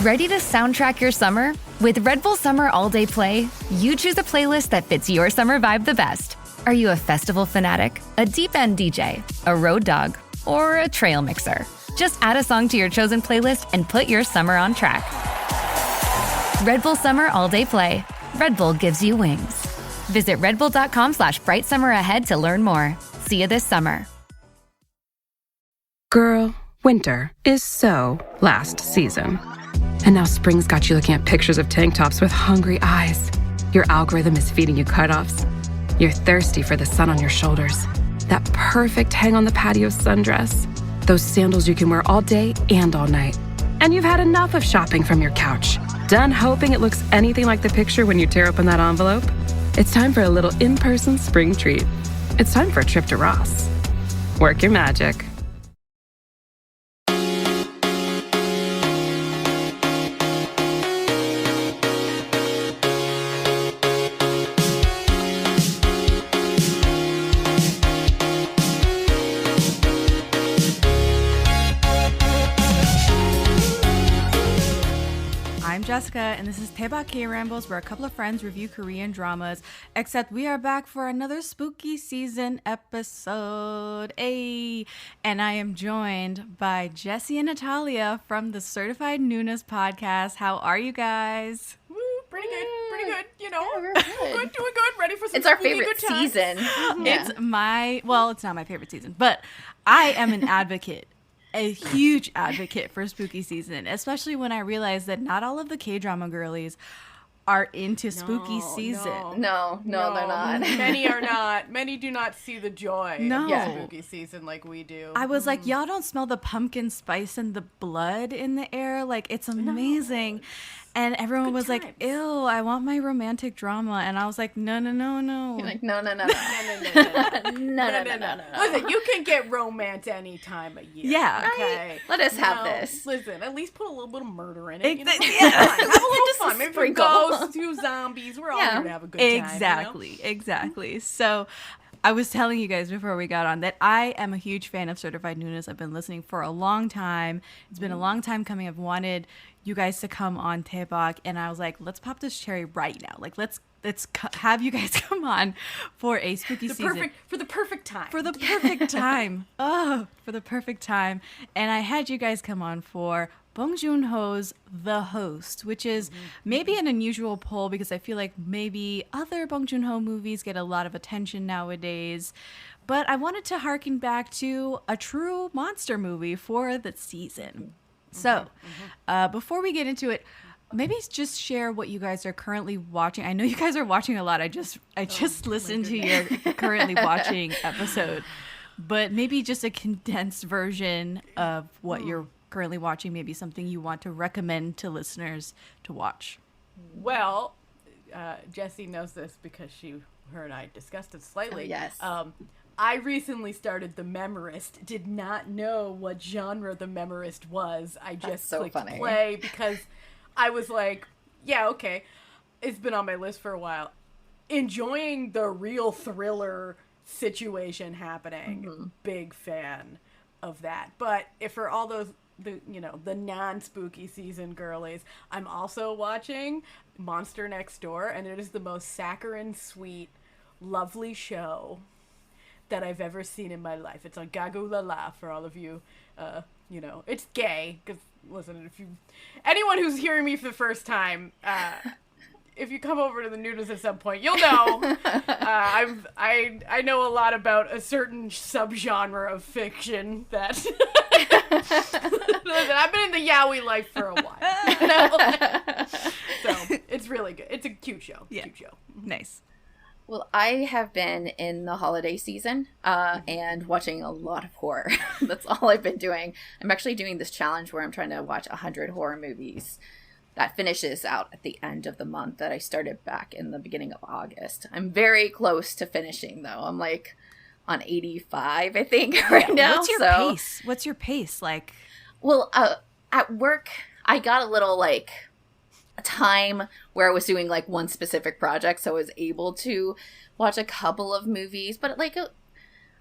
Ready to soundtrack your summer? With Red Bull Summer All Day Play, you choose a playlist that fits your summer vibe the best. Are you a festival fanatic, a deep end DJ, a road dog, or a trail mixer? Just add a song to your chosen playlist and put your summer on track. Red Bull Summer All Day Play. Red Bull gives you wings. Visit redbull.com/brightsummer ahead to learn more. See you this summer. Girl, winter is so last season. And now spring's got you looking at pictures of tank tops with hungry eyes. Your algorithm is feeding you cutoffs. You're thirsty for the sun on your shoulders. That perfect hang on the patio sundress. Those sandals you can wear all day and all night. And you've had enough of shopping from your couch. Done hoping it looks anything like the picture when you tear open that envelope? It's time for a little in-person spring treat. It's time for a trip to Ross. Work your magic. Jessica, and this is Daebak K-Rambles, where a couple of friends review Korean dramas, except we are back for another spooky season episode. Ay. And I am joined by Jessie and Natalia from the Certified Noonas podcast. How are you guys? Woo, pretty good, you know. Yeah, we're good. Doing good, ready for some It's our spooky favorite good times. season. It's it's not my favorite season, but I am an advocate. A huge advocate for spooky season, especially when I realize that not all of the K-drama girlies are into spooky season. No, they're not. Many are not. Many do not see the joy of Yeah. spooky season like we do. I was like, y'all don't smell the pumpkin spice and the blood in the air? Like, it's amazing. And everyone was like, ew, I want my romantic drama. And I was like, no. You're like, no. No. Listen, you can get romance any time of year. Yeah. Okay. Let us have this. Listen, at least put a little bit of murder in it. You know? Yeah. Have a little Just a fun. Maybe sprinkle. ghosts, 2 zombies. We're all here to have a good time. Exactly. So I was telling you guys before we got on that I am a huge fan of Certified Noonas. I've been listening for a long time. It's been a long time coming. I've wanted you guys to come on Daebak, and I was like, let's pop this cherry right now. Like, let's have you guys come on for a spooky season. For the perfect time. For the perfect time. Oh, for the perfect time. And I had you guys come on for Bong Joon-ho's The Host, which is maybe an unusual poll because I feel like maybe other Bong Joon-ho movies get a lot of attention nowadays. But I wanted to harken back to a true monster movie for the season. So, before we get into it, maybe just share what you guys are currently watching. I know you guys are watching a lot. I just listened to your currently watching episode, but maybe just a condensed version of what you're currently watching. Maybe something you want to recommend to listeners to watch. Well, Jessie knows this because her and I discussed it slightly. Oh, yes. I recently started The Memorist. Did not know what genre The Memorist was. I just clicked play because I was like, yeah, okay. It's been on my list for a while. Enjoying the real thriller situation happening. Big fan of that. But if for all those the non-spooky season girlies, I'm also watching Monster Next Door, and it is the most saccharine, sweet, lovely show that I've ever seen in my life. It's on Gagu La La for all of you. It's gay, because, listen, anyone who's hearing me for the first time, if you come over to the Noonas at some point, you'll know. I know a lot about a certain subgenre of fiction that I've been in the yaoi life for a while. So it's really good. It's a cute show. Yeah. Cute show. Nice. Well, I have been in the holiday season and watching a lot of horror. That's all I've been doing. I'm actually doing this challenge where I'm trying to watch 100 horror movies. That finishes out at the end of the month that I started back in the beginning of August. I'm very close to finishing, though. I'm like on 85, I think, right now. What's your pace? What's your pace like? Well, at work, I got a little like a time where I was doing like one specific project, so I was able to watch a couple of movies. But like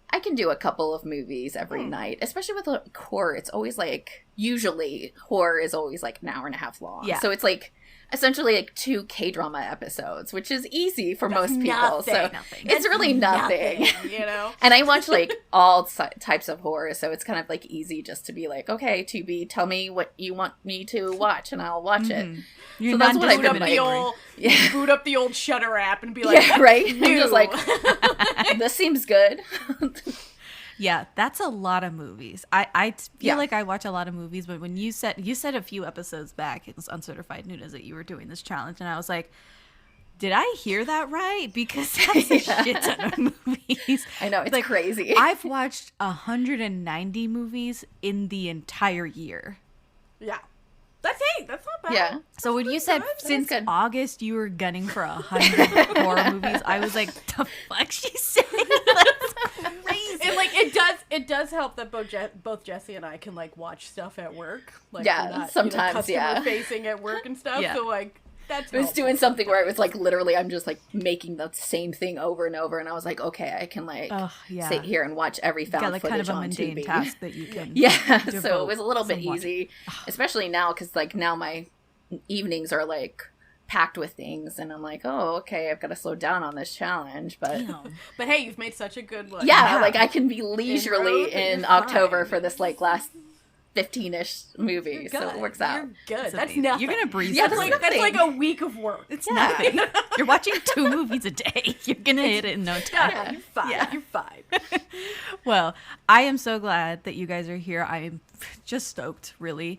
I can do a couple of movies every night, especially with horror. It's always like usually horror is always like an hour and a half long. Yeah. So it's like essentially like 2 K-drama episodes, which is easy for most people. Nothing. So Nothing. it's really nothing. You know? And I watch like all types of horror, so it's kind of like easy just to be like, okay, Tubi, tell me what you want me to watch, and I'll watch it. You're So that's what I've Boot been up like. the old, boot up the old Shutter app and be like, Yeah, right. I'm "New." just like, this seems good. Yeah, that's a lot of movies. I feel Yeah. like I watch a lot of movies, but when you said a few episodes back, it was Uncertified Noonas that you were doing this challenge, and I was like, did I hear that right? Because that's a shit ton of movies. I know, it's Like, crazy. I've watched 190 movies in the entire year. Yeah. That's not bad. Yeah. So when you said since good. August you were gunning for 100 horror movies, I was like, the fuck she's saying? That's crazy. And like it does help that both Jessie and I can like watch stuff at work. Like Yeah, we're not, sometimes, customer facing at work and stuff. Yeah. So like that's I was helpful. doing something where it was like literally I'm just like making the same thing over and over, and I was like, okay, I can like yeah. sit here and watch every found Got like footage kind of a on mundane Tubi. task that you can Yeah, so devote it was a little bit somewhat. easy, especially now because like now my evenings are like packed with things, and I'm like, oh, okay, I've got to slow down on this challenge, but But hey, you've made such a good one. yeah, like I can be leisurely Inroad, in you're October fine. for this like last 15-ish movie, so it works out. You're good. So That's you- nothing. You're gonna breeze Yeah, through that's it. nothing. That's like a week of work. It's nothing. You're watching 2 movies a day. You're gonna hit it in no time. Yeah, you're fine. Yeah. You're fine. Well, I am so glad that you guys are here. I'm just stoked, really.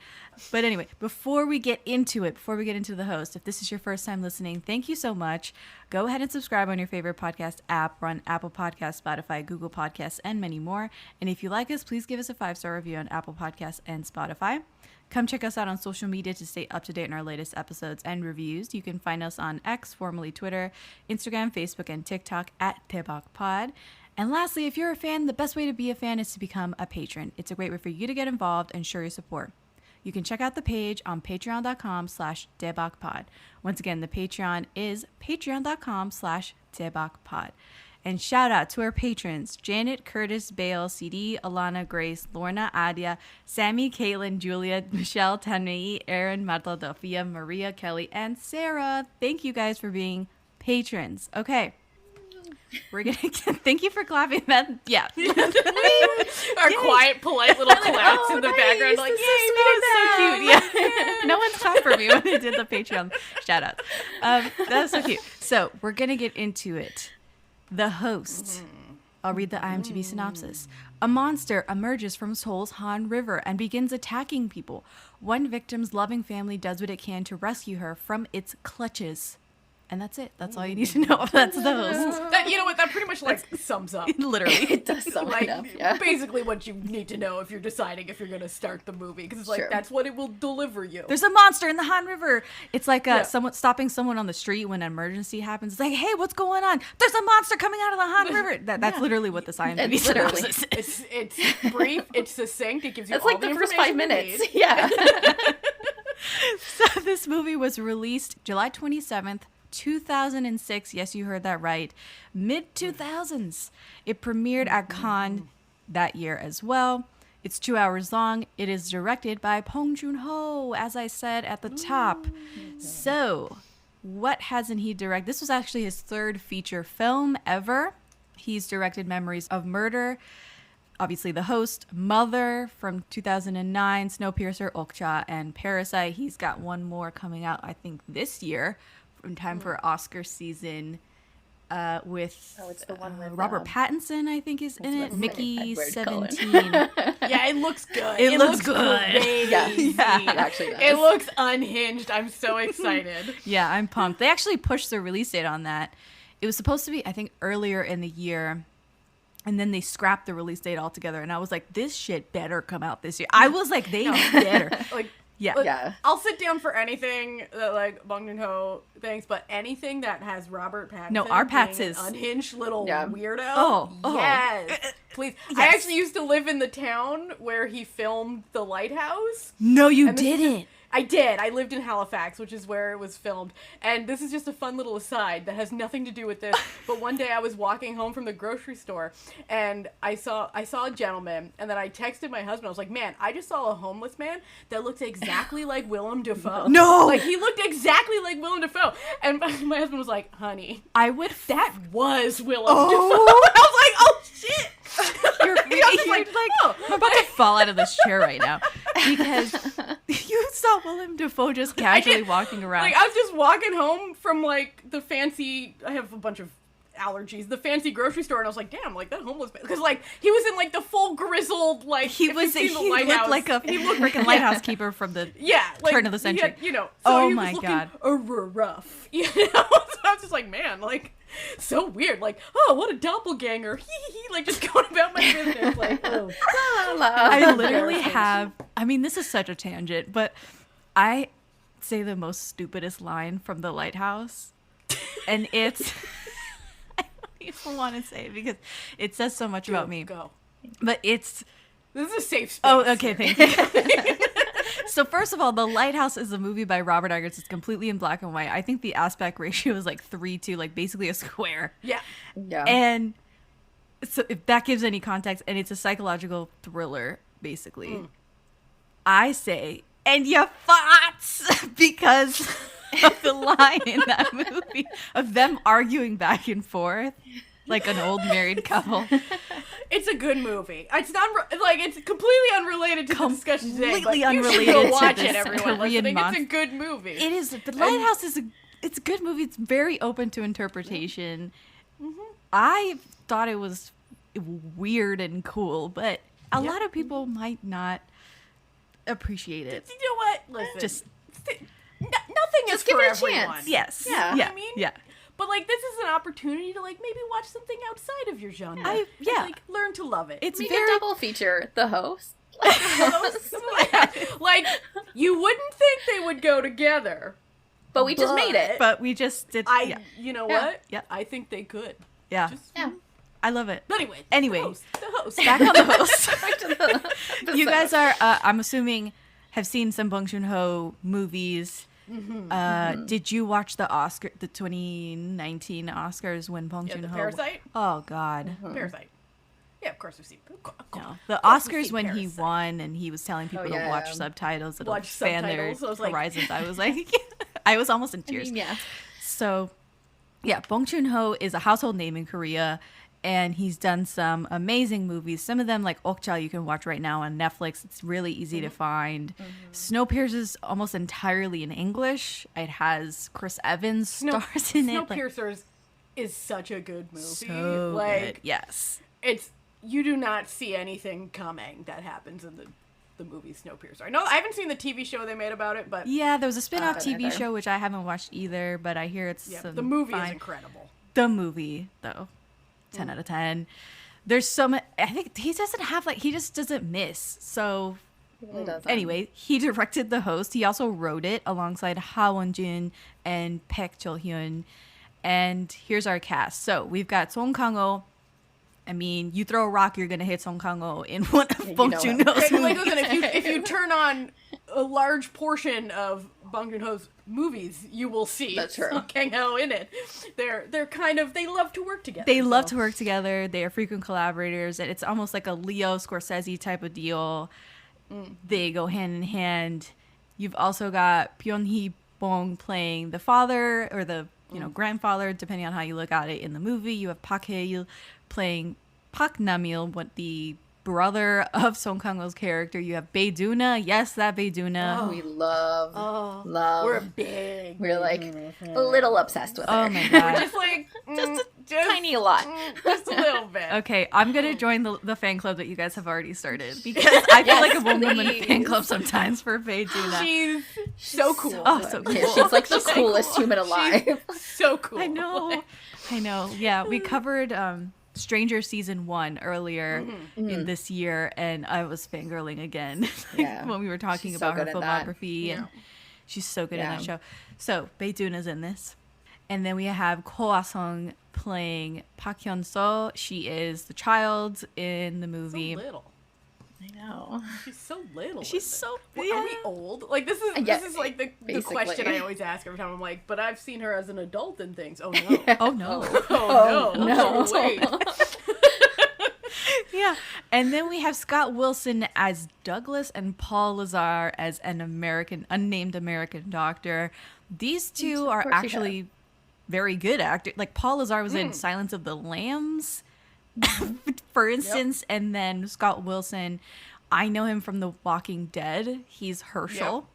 But anyway, before we get into the host, if this is your first time listening, thank you so much. Go ahead and subscribe on your favorite podcast app. We're on Apple Podcasts, Spotify, Google Podcasts, and many more. And if you like us, please give us a 5-star review on Apple Podcasts and Spotify. Come check us out on social media to stay up to date on our latest episodes and reviews. You can find us on X, formerly Twitter, Instagram, Facebook, and TikTok at Daebak Pod. And lastly, if you're a fan, the best way to be a fan is to become a patron. It's a great way for you to get involved and show your support. You can check out the page on patreon.com/daebakpod. Once again, the Patreon is patreon.com/daebakpod. And shout out to our patrons: Janet, Curtis, Bale, CD, Alana, Grace, Lorna, Adia, Sammy, Caitlin, Julia, Michelle, Tanmei, Aaron, Marta, Dofia, Maria, Kelly, and Sarah. Thank you guys for being patrons. Okay. We're gonna thank you for clapping. That Our quiet, polite little claps in the background, like, yay, we did that. so cute. Yeah, no one clapped for me when I did the Patreon shout out. That was so cute. So we're gonna get into it. The host. I'll read the IMDb synopsis. A monster emerges from Seoul's Han River and begins attacking people. One victim's loving family does what it can to rescue her from its clutches. And that's it. That's all you need to know. That's the host. That, you know what? That pretty much like sums up. Literally. It does sum Like it up, yeah. basically what you need to know if you're deciding if you're gonna start the movie, because it's like Sure. that's what it will deliver you. There's a monster in the Han River. It's like someone stopping someone on the street when an emergency happens. It's like, hey, what's going on? There's a monster coming out of the Han River. That's literally what this IMDb It's literally- synopsis is. It's brief, it's succinct, it gives you That's all like the first information 5 you minutes. need. Yeah. So this movie was released July 27th, 2006. Yes, you heard that right. Mid-2000s. It premiered at Cannes that year as well. It's 2 hours long. It is directed by Bong Joon-ho, as I said at the top. So, what hasn't he directed? This was actually his 3rd feature film ever. He's directed Memories of Murder, obviously The Host, Mother from 2009, Snowpiercer, Okja, and Parasite. He's got one more coming out, I think, this year in time for Oscar season with it's the one with Robert Pattinson, I think, is in it. about to say, Mickey Edward 17. Yeah, it looks good. It looks good. Crazy. Yeah, it actually does. It looks unhinged. I'm so excited. Yeah, I'm pumped. They actually pushed the release date on that. It was supposed to be, I think, earlier in the year. And then they scrapped the release date altogether. And I was like, this shit better come out this year. I was like, they better. Like, Yeah. look, Yeah. I'll sit down for anything that like Bong Joon-ho thinks, but anything that has Robert Pattinson. No, our Pats being is- an unhinged little Yeah. weirdo. Oh. Yes, please. Yes. I actually used to live in the town where he filmed The Lighthouse. No, you And this is didn't. I did. I lived in Halifax, which is where it was filmed. And this is just a fun little aside that has nothing to do with this. But one day I was walking home from the grocery store and I saw a gentleman, and then I texted my husband. I was like, man, I just saw a homeless man that looked exactly like Willem Dafoe. No! Like, he looked exactly like Willem Dafoe. And my husband was like, honey, that was Willem Dafoe. I was like, oh, shit. You're like, I'm about to fall out of this chair right now because you saw Willem Dafoe just casually walking around. Like, I was just walking home from, like, the fancy, I have a bunch of allergies, the fancy grocery store, and I was like, damn, like, that homeless man, because, like, he was in, like, the full grizzled, like, he looked like a freaking lighthouse keeper from the turn of the century. Had, so oh he my was god, rough, so I was just like, man, like, so weird, like, oh, what a doppelganger, like, just going about my business, like, oh. I literally have, I mean, this is such a tangent, but I say the most stupidest line from The Lighthouse, and it's, I don't even want to say it because it says so much about me. Go. But it's, this is a safe space. Oh, okay, thank you. So first of all, The Lighthouse is a movie by Robert Eggers. It's completely in black and white. I think the aspect ratio is like 3:2, like basically a square. Yeah. And so if that gives any context, and it's a psychological thriller, basically. I say, and your thoughts, because of the line in that movie of them arguing back and forth like an old married couple. It's a good movie. It's not like it's completely unrelated to the discussion today. Completely but unrelated you should go to watch this it, everyone. Korean It's a good movie. It is. The Lighthouse it's a good movie. It's very open to interpretation. Mm-hmm. I thought it was weird and cool, but a lot of people might not appreciate it. You know what? Listen, just nothing is give for it a everyone. chance. Yes. Yeah. Yeah. I mean, yeah. But like, this is an opportunity to like maybe watch something outside of your genre. Like, learn to love it. It's Make very a double feature. The Host. Like, you wouldn't think they would go together, but we just made it. But we just did. You know what? Yeah. I think they could. Yeah. Yeah. I love it. Anyway, The host. back on the host. Back to the You guys are, I'm assuming, have seen some Bong Joon-ho movies. Did you watch the 2019 Oscars when Bong Joon-ho? The Parasite? Oh, God. Parasite. Yeah, of course we've seen. No. The Oscars when he won and he was telling people to watch subtitles, it'll expand their horizons. I was like, I was almost in tears. I mean, yeah. So, yeah, Bong Joon-ho is a household name in Korea, and he's done some amazing movies. Some of them, like Okja, you can watch right now on Netflix. It's really easy to find. Snowpiercer is almost entirely in English. It has Chris Evans stars in it. Snowpiercer is such a good movie. So good. Yes. You do not see anything coming that happens in the movie Snowpiercer. I haven't seen the TV show they made about it, but yeah, there was a spin-off TV show which I haven't watched either, but I hear it's the movie is incredible. The movie, though, 10 out of 10. There's so much. I think he doesn't have he just doesn't miss. So anyway, he directed The Host. He also wrote it alongside Ha Won-jun and Paek Chol-hyun. And here's our cast. So we've got Song Kang-ho. I mean, you throw a rock, you're gonna hit Song Kang-ho in one of Bong Joon-ho's movies. Like, listen, if you turn on a large portion of Bong Joon-ho's movies, you will see Kang-ho in it. They're kind of, they love to work together. They love to work together. They are frequent collaborators, and it's almost like a Leo Scorsese type of deal. They go hand in hand. You've also got Byun Hee-bong playing the father or the grandfather, depending on how you look at it in the movie. You have Park Hae-il playing Park Nam-il, the brother of Song Kang-ho's character. You have Doona. Yes, that Doona. Oh, we love. We're like a little obsessed with her. Oh my god. We're just like just a tiny lot. Just a little bit. Okay, I'm gonna join the fan club that you guys have already started because I feel like a woman in a fan club sometimes for Doona. She's so cool. Oh, so cool. Yeah, she's like the coolest human alive. So cool. I know. Yeah, we covered Stranger Season 1 earlier in this year, and I was fangirling again when we were talking about her filmography. And she's so good in that show. So Doona's in this. And then we have Ko Ah-sung playing Park Hyun-seo. She is the child in the movie. So little. I know. She's so little. She's so big. Are we old? Like, this is like the question I always ask every time. I'm like, but I've seen her as an adult in things. Oh, no. Oh, no. Oh, no. No. Wait. Yeah. And then we have Scott Wilson as Douglas and Paul Lazar as an unnamed American doctor. These two are actually very good actors. Like, Paul Lazar was in Silence of the Lambs, for instance. Yep. And then Scott Wilson, I know him from The Walking Dead. He's Herschel.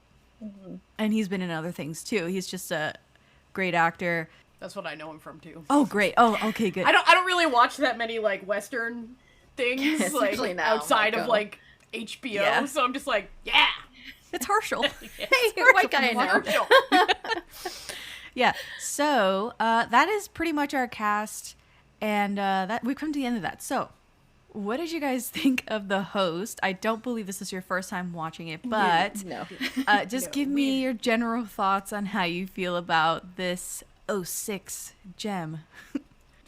Yep. And he's been in other things, too. He's just a great actor. That's what I know him from, too. Oh, great. Oh, okay, good. I don't really watch that many, like, Western things, like, outside of, like, HBO. Yeah. So I'm just like, yeah. It's Herschel. Hey, white guy I know. Yeah. So that is pretty much our cast. And that we've come to the end of that. So what did you guys think of The Host? I don't believe this is your first time watching it, but no. Just give me your general thoughts on how you feel about this 06 gem.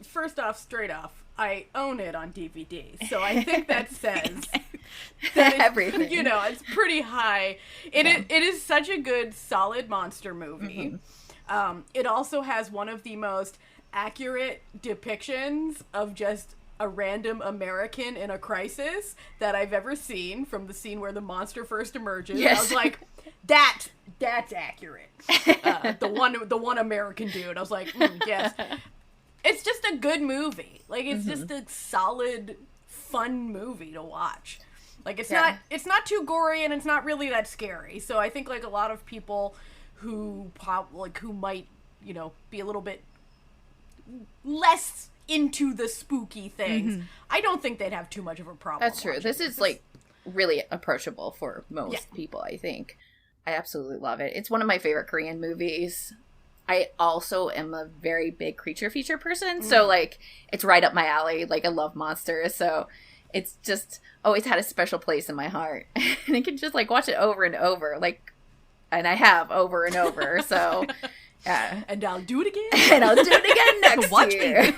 First off, straight off, I own it on DVD, so I think that says that everything. You know, it's pretty high. It is such a good, solid monster movie. Mm-hmm. It also has one of the most accurate depictions of just a random American in a crisis that I've ever seen, from the scene where the monster first emerges. Yes. I was like, that's accurate. The one American dude. I was like, yes. It's just a good movie. Like, it's just a solid, fun movie to watch. Like, it's not too gory, and it's not really that scary. So I think, like, a lot of people who might, you know, be a little bit less into the spooky things, I don't think they'd have too much of a problem. That's true. This is like really approachable for most people, I think. I absolutely love it. It's one of my favorite Korean movies. I also am a very big creature feature person, so like it's right up my alley. Like, I love monsters, so it's just always had a special place in my heart. And I can just like watch it over and over, like, and I have over and over. So yeah, and I'll do it again, and I'll do it again next year.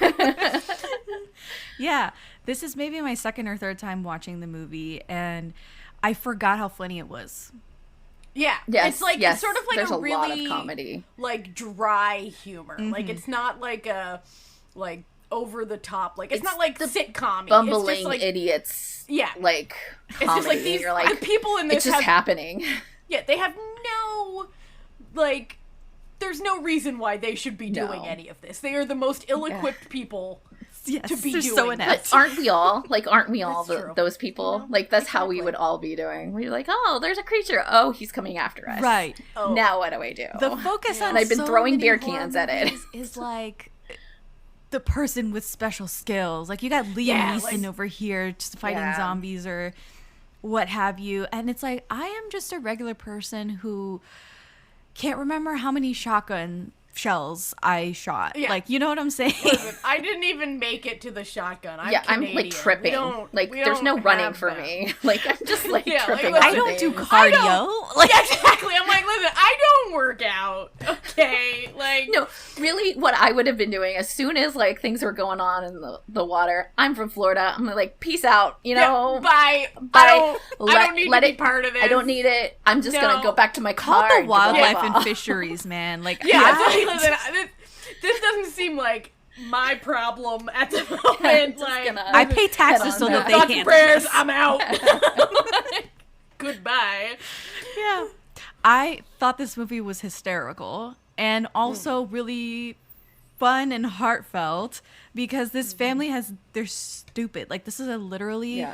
Yeah, this is maybe my second or third time watching the movie, and I forgot how funny it was. Yeah, it's like it's sort of like there's a really lot of comedy, like dry humor. Like, it's not like a over the top. Like, it's not like the sitcom, bumbling it's just like idiots. Yeah, like comedy. It's just like these like, people in this. It's just happening. Yeah, they have no like. There's no reason why they should be doing any of this. They are the most ill-equipped people to be doing so inept. But aren't we all? Like, aren't we all those people? You know? Like, that's how we would all be doing. We're like, oh, there's a creature. Oh, he's coming after us. Right. Oh. Now what do I do? The focus on and I've been throwing beer cans at it. Is like the person with special skills. Like, you got Liam Neeson over here just fighting zombies or what have you. And it's like, I am just a regular person who can't remember how many shotgun shells I shot. Yeah. Like, you know what I'm saying? Listen, I didn't even make it to to the shotgun. I'm like tripping. Like, there's no running for me. Like, I'm just like tripping. Like, I don't do cardio. Yeah, exactly. I'm like, listen, I don't work out. Okay, like, no, really, what I would have been doing as soon as like things were going on in the water. I'm from Florida. I'm like, peace out. You know, bye. I don't need to be part of this. I don't need it. I'm just gonna go back to my car. Call the wildlife and fisheries, man. Like, listen, this doesn't seem like my problem at the moment. Like, I pay taxes so that they handle prayers. this. I'm out. Goodbye. Yeah, I thought this movie was hysterical and also really fun and heartfelt because this family they're stupid. Like, this is literally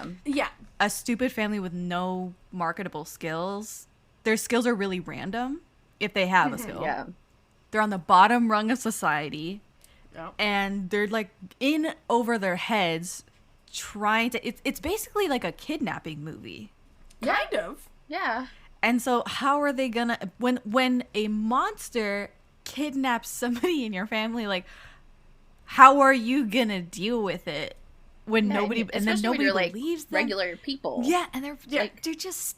a stupid family with no marketable skills. Their skills are really random if they have a skill. Yeah. They're on the bottom rung of society, and they're like in over their heads trying to. It's basically like a kidnapping movie. Kind of. Yeah. And so, how are they gonna when a monster kidnaps somebody in your family? Like, how are you gonna deal with it when nobody believes them? Regular people? Yeah, and they're just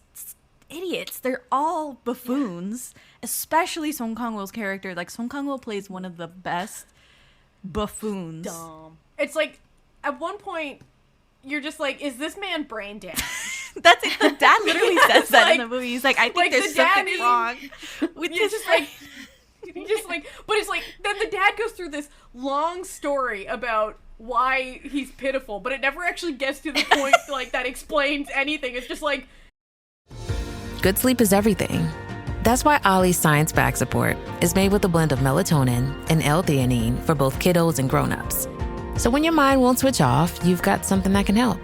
idiots. They're all buffoons, especially Song Kang-ho's character. Like, Song Kang-ho plays one of the best buffoons. Dumb. It's like, at one point, you're just like, is this man brain damaged? That's it. The dad literally says that in the movie. He's like, I think there's something wrong with this. Just like, but it's like, then the dad goes through this long story about why he's pitiful, but it never actually gets to the point, like, that explains anything. It's just like... Good sleep is everything. That's why Ollie's Science Back Support is made with a blend of melatonin and L-theanine for both kiddos and grown-ups. So when your mind won't switch off, you've got something that can help.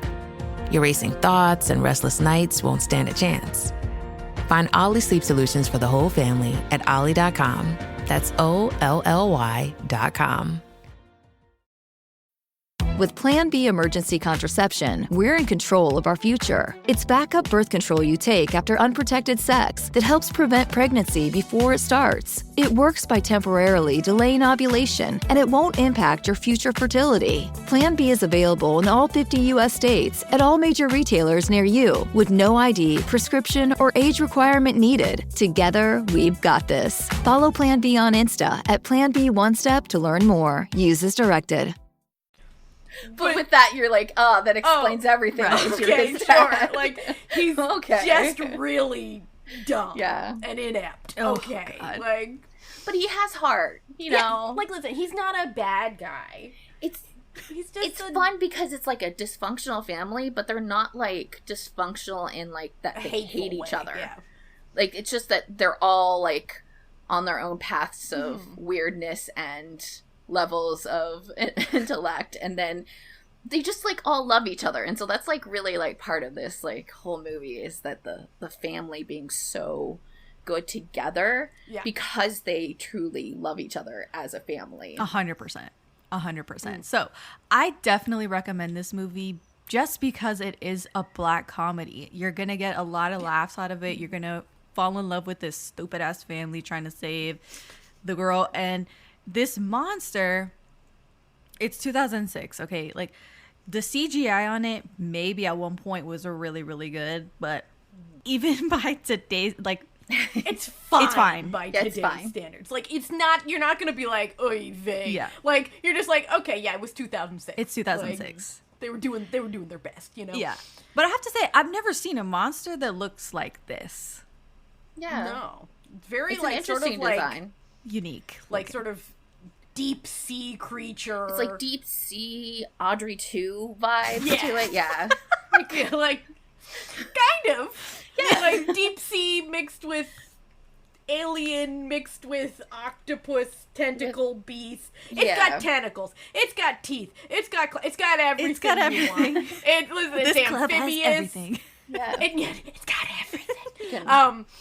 Your racing thoughts and restless nights won't stand a chance. Find Ollie Sleep Solutions for the whole family at ollie.com. That's OLLY.com. With Plan B emergency contraception, we're in control of our future. It's backup birth control you take after unprotected sex that helps prevent pregnancy before it starts. It works by temporarily delaying ovulation, and it won't impact your future fertility. Plan B is available in all 50 U.S. states at all major retailers near you, with no ID, prescription, or age requirement needed. Together, we've got this. Follow Plan B on Insta at Plan B One Step to learn more. Use as directed. But with that, you're like, that explains everything. Right. Okay, sure. Like, he's just really dumb. Yeah. And inept. Oh, okay. God. Like, but he has heart, you know? Like, listen, he's not a bad guy. It's just fun because it's like a dysfunctional family, but they're not like dysfunctional in like that they hate each other. Yeah. Like, it's just that they're all like on their own paths of weirdness and levels of intellect, and then they just like all love each other. And so that's like really like part of this like whole movie is that the family being so good together because they truly love each other as a family. 100%. So I definitely recommend this movie just because it is a black comedy. You're gonna get a lot of laughs out of it. You're gonna fall in love with this stupid ass family trying to save the girl. And this monster, it's 2006, okay? Like, the CGI on it maybe at one point was really, really good, but even by today's, like... It's fine. It's fine. By today's standards. Like, it's not... You're not going to be like, oy vey. Yeah. Like, you're just like, okay, yeah, it was 2006. It's 2006. Like, they were doing their best, you know? Yeah. But I have to say, I've never seen a monster that looks like this. Yeah. No. It's very, it's like, an interesting sort of, design. Like, unique. Like, sort of deep sea creature. It's like deep sea Audrey 2 vibes to it. Yeah. like kind of. Yeah, like deep sea mixed with alien mixed with octopus tentacle beast. It's got tentacles. It's got teeth. It's got everything. It's got everything. It's amphibious. Everything. Yeah. It's got everything.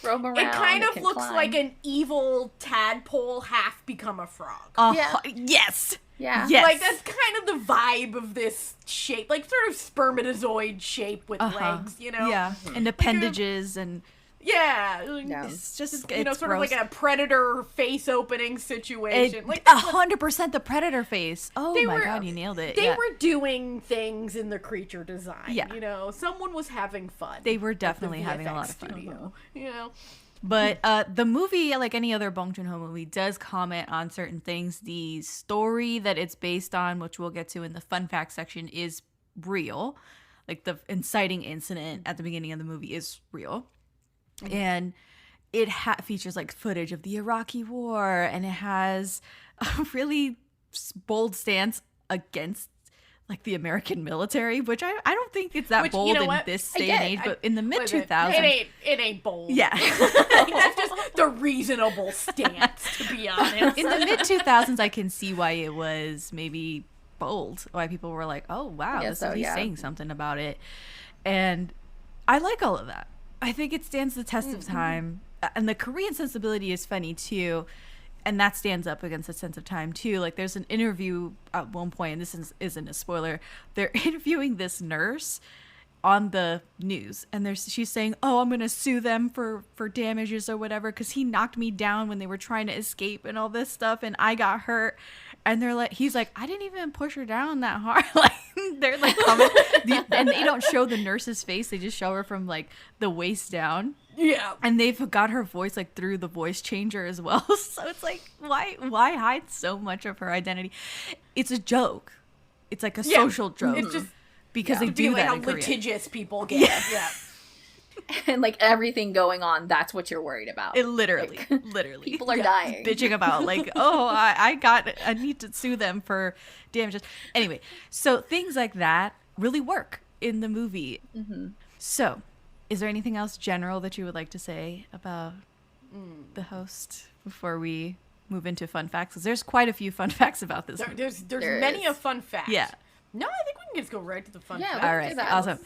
Roam around, it kind of looks climb. like an evil tadpole half become a frog. Yes. Yeah. Yes. Like, that's kind of the vibe of this shape. Like, sort of spermatozoid shape with legs, you know? Yeah. And appendages and... Yeah. It's just, you know, it's sort gross. of like a predator face opening situation. Like 100% the predator face. Oh my God, you nailed it. They were doing things in the creature design. Yeah. You know, someone was having fun. They were definitely having a lot of fun. Studio, you know? But the movie, like any other Bong Joon-ho movie, does comment on certain things. The story that it's based on, which we'll get to in the fun fact section, is real. Like, the inciting incident at the beginning of the movie is real. Mm-hmm. And it features, like, footage of the Iraqi War, and it has a really bold stance against, like, the American military, which I don't think it's that bold in this day and age, but in the mid-2000s... It ain't bold. Yeah. That's just the reasonable stance, to be honest. In the mid-2000s, I can see why it was maybe bold, why people were like, oh, wow, he's saying something about it. And I like all of that. I think it stands the test of time. And the Korean sensibility is funny, too. And that stands up against the sense of time, too. Like, there's an interview at one point, and this isn't a spoiler. They're interviewing this nurse on the news, and she's saying, oh, I'm going to sue them for damages or whatever because he knocked me down when they were trying to escape and all this stuff, and I got hurt. And he's like, I didn't even push her down that hard. Like, they're like, and they don't show the nurse's face. They just show her from, like, the waist down. Yeah. And they've got her voice, like, through the voice changer as well. So it's like, why hide so much of her identity? It's a joke. It's like a social joke. It's just because they do like that how in Korea. litigious people get. Yeah. And like everything going on, that's what you're worried about. It literally. People are dying. Bitching about like, oh, I need to sue them for damages. Anyway, so things like that really work in the movie. So, is there anything else general that you would like to say about the host before we move into fun facts? Because there's quite a few fun facts about this movie. There's many a fun fact. Yeah. No, I think we can just go right to the fun fact. All right. Awesome.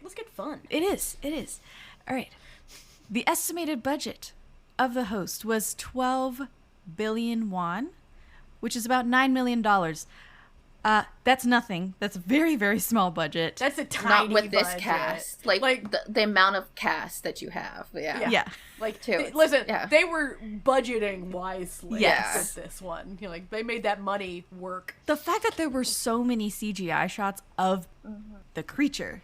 Let's get fun. It is. All right. The estimated budget of the host was 12 billion won, which is about $9 million. That's nothing. That's a very, very small budget. That's a tiny Not with this budget. cast. Like the amount of cast that you have. Yeah. Like, Too. They were budgeting wisely Yes. with this one. You know, like, they made that money work. The fact that there were so many CGI shots of the creature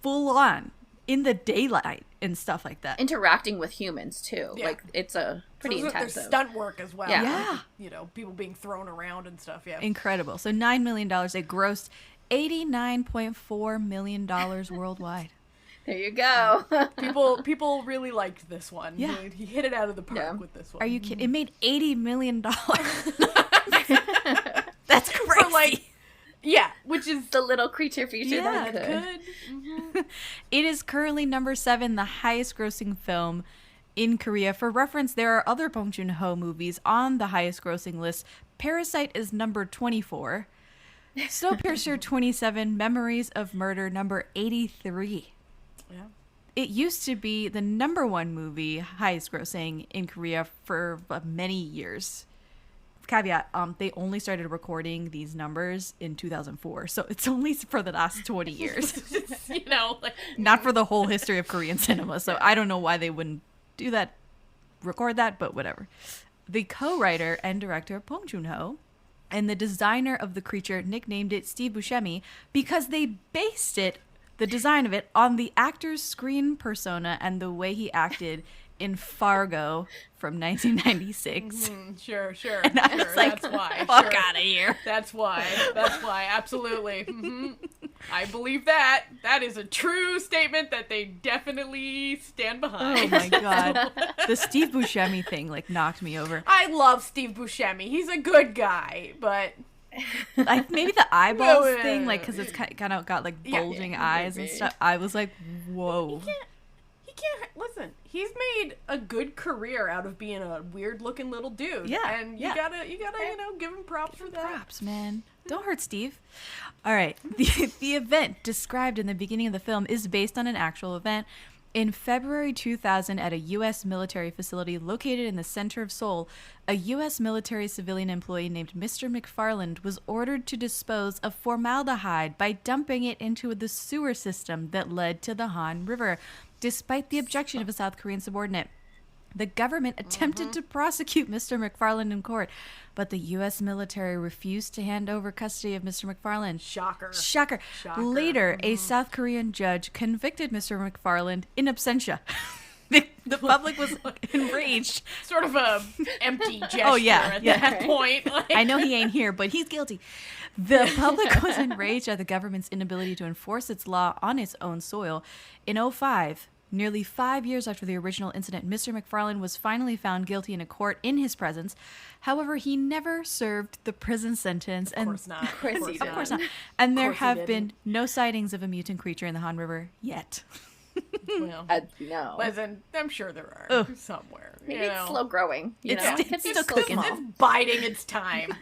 full on in the daylight and stuff like that. Interacting with humans too. Yeah. Like it's a pretty intensive. There's stunt work as well. Yeah. You know, people being thrown around and stuff. Yeah. Incredible. So $9 million. They grossed $89.4 million worldwide. There you go. People really liked this one. Yeah. He hit it out of the park with this one. Are you kidding? It made $80 million. That's crazy. For, like, yeah, which is The little creature feature Yeah, that could. It is currently number 7, the highest grossing film in Korea. For reference, there are other Bong Joon-ho movies on the highest grossing list. Parasite is number 24. Snowpiercer 27, Memories of Murder number 83. yeah. It used to be the number 1 movie highest grossing in Korea for many years. Caveat, they only started recording these numbers in 2004, so it's only for the last 20 years. You know, like, Not for the whole history of Korean cinema, so I don't know why they wouldn't do that, record that, but whatever. The co-writer and director, Bong Joon-ho, and the designer of the creature nicknamed it Steve Buscemi because they based the design of it, on the actor's screen persona and the way he acted in Fargo from 1996. sure. And I was like, that's why. Fuck Sure. out of here. That's why. Absolutely. I believe that. That is a true statement that they definitely stand behind. Oh my god. The Steve Buscemi thing like knocked me over. I love Steve Buscemi. He's a good guy, but Like maybe the eyeballs No, thing, like because it's kind of got like bulging eyes and stuff. I was like, whoa. he can't listen. He's made a good career out of being a weird looking little dude. Yeah, and you gotta give him props for that. Props, man. Don't hurt Steve. All right. The event described in the beginning of the film is based on an actual event. In February 2000, at a U.S. military facility located in the center of Seoul, a U.S. military civilian employee named Mr. McFarland was ordered to dispose of formaldehyde by dumping it into the sewer system that led to the Han River, despite the objection of a South Korean subordinate. The government attempted to prosecute Mr. McFarland in court, but the U.S. military refused to hand over custody of Mr. McFarland. Shocker. Later, a South Korean judge convicted Mr. McFarland in absentia. The public was enraged. Sort of a empty gesture at that point. Like, I know he ain't here, but he's guilty. The public was enraged at the government's inability to enforce its law on its own soil. In 2005, nearly 5 years after the original incident, Mr. McFarland was finally found guilty in a court in his presence. However, he never served the prison sentence. Of course not. Of course not. And there have been no sightings of a mutant creature in the Han River yet. Well, No. listen, I'm sure there are somewhere. Maybe it's slow growing. It's It's still cooking. It's biding its time.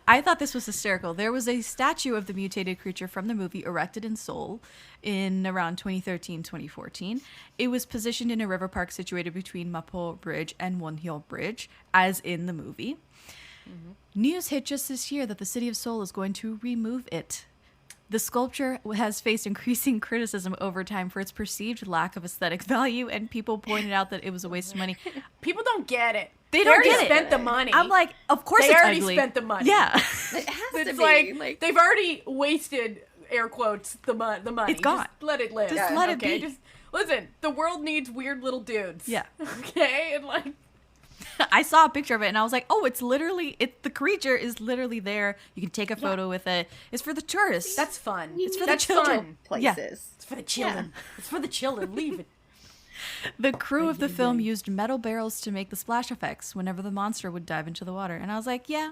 I thought this was hysterical. There was a statue of the mutated creature from the movie erected in Seoul in around 2013-2014. It was positioned in a river park situated between Mapo Bridge and Wonhyo Bridge, as in the movie. News hit just this year that the city of Seoul is going to remove it. The sculpture has faced increasing criticism over time for its perceived lack of aesthetic value, and people pointed out that it was a waste of money. People don't get it. They don't already get it. spent the money. I'm like, of course they it's already ugly. spent the money. Yeah. It has to It's be. like they've already wasted, air quotes, the money. It's gone. Just let it live. Just let it okay? be. Just listen. The world needs weird little dudes. Yeah. Okay, and like I saw a picture of it and I was like, oh, the creature is literally there. You can take a photo with it. It's for the tourists. That's fun. It's for the children. Places. Yeah. It's for the children. It's for the children. Leave it. The crew of the film used metal barrels to make the splash effects whenever the monster would dive into the water. And I was like, yeah,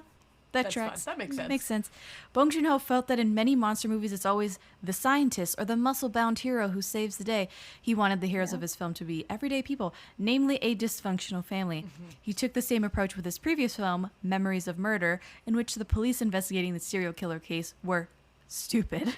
that tracks. Fun. That makes sense. Makes sense. Bong Joon-ho felt that in many monster movies, it's always the scientist or the muscle-bound hero who saves the day. He wanted the heroes of his film to be everyday people, namely a dysfunctional family. He took the same approach with his previous film, Memories of Murder, in which the police investigating the serial killer case were stupid.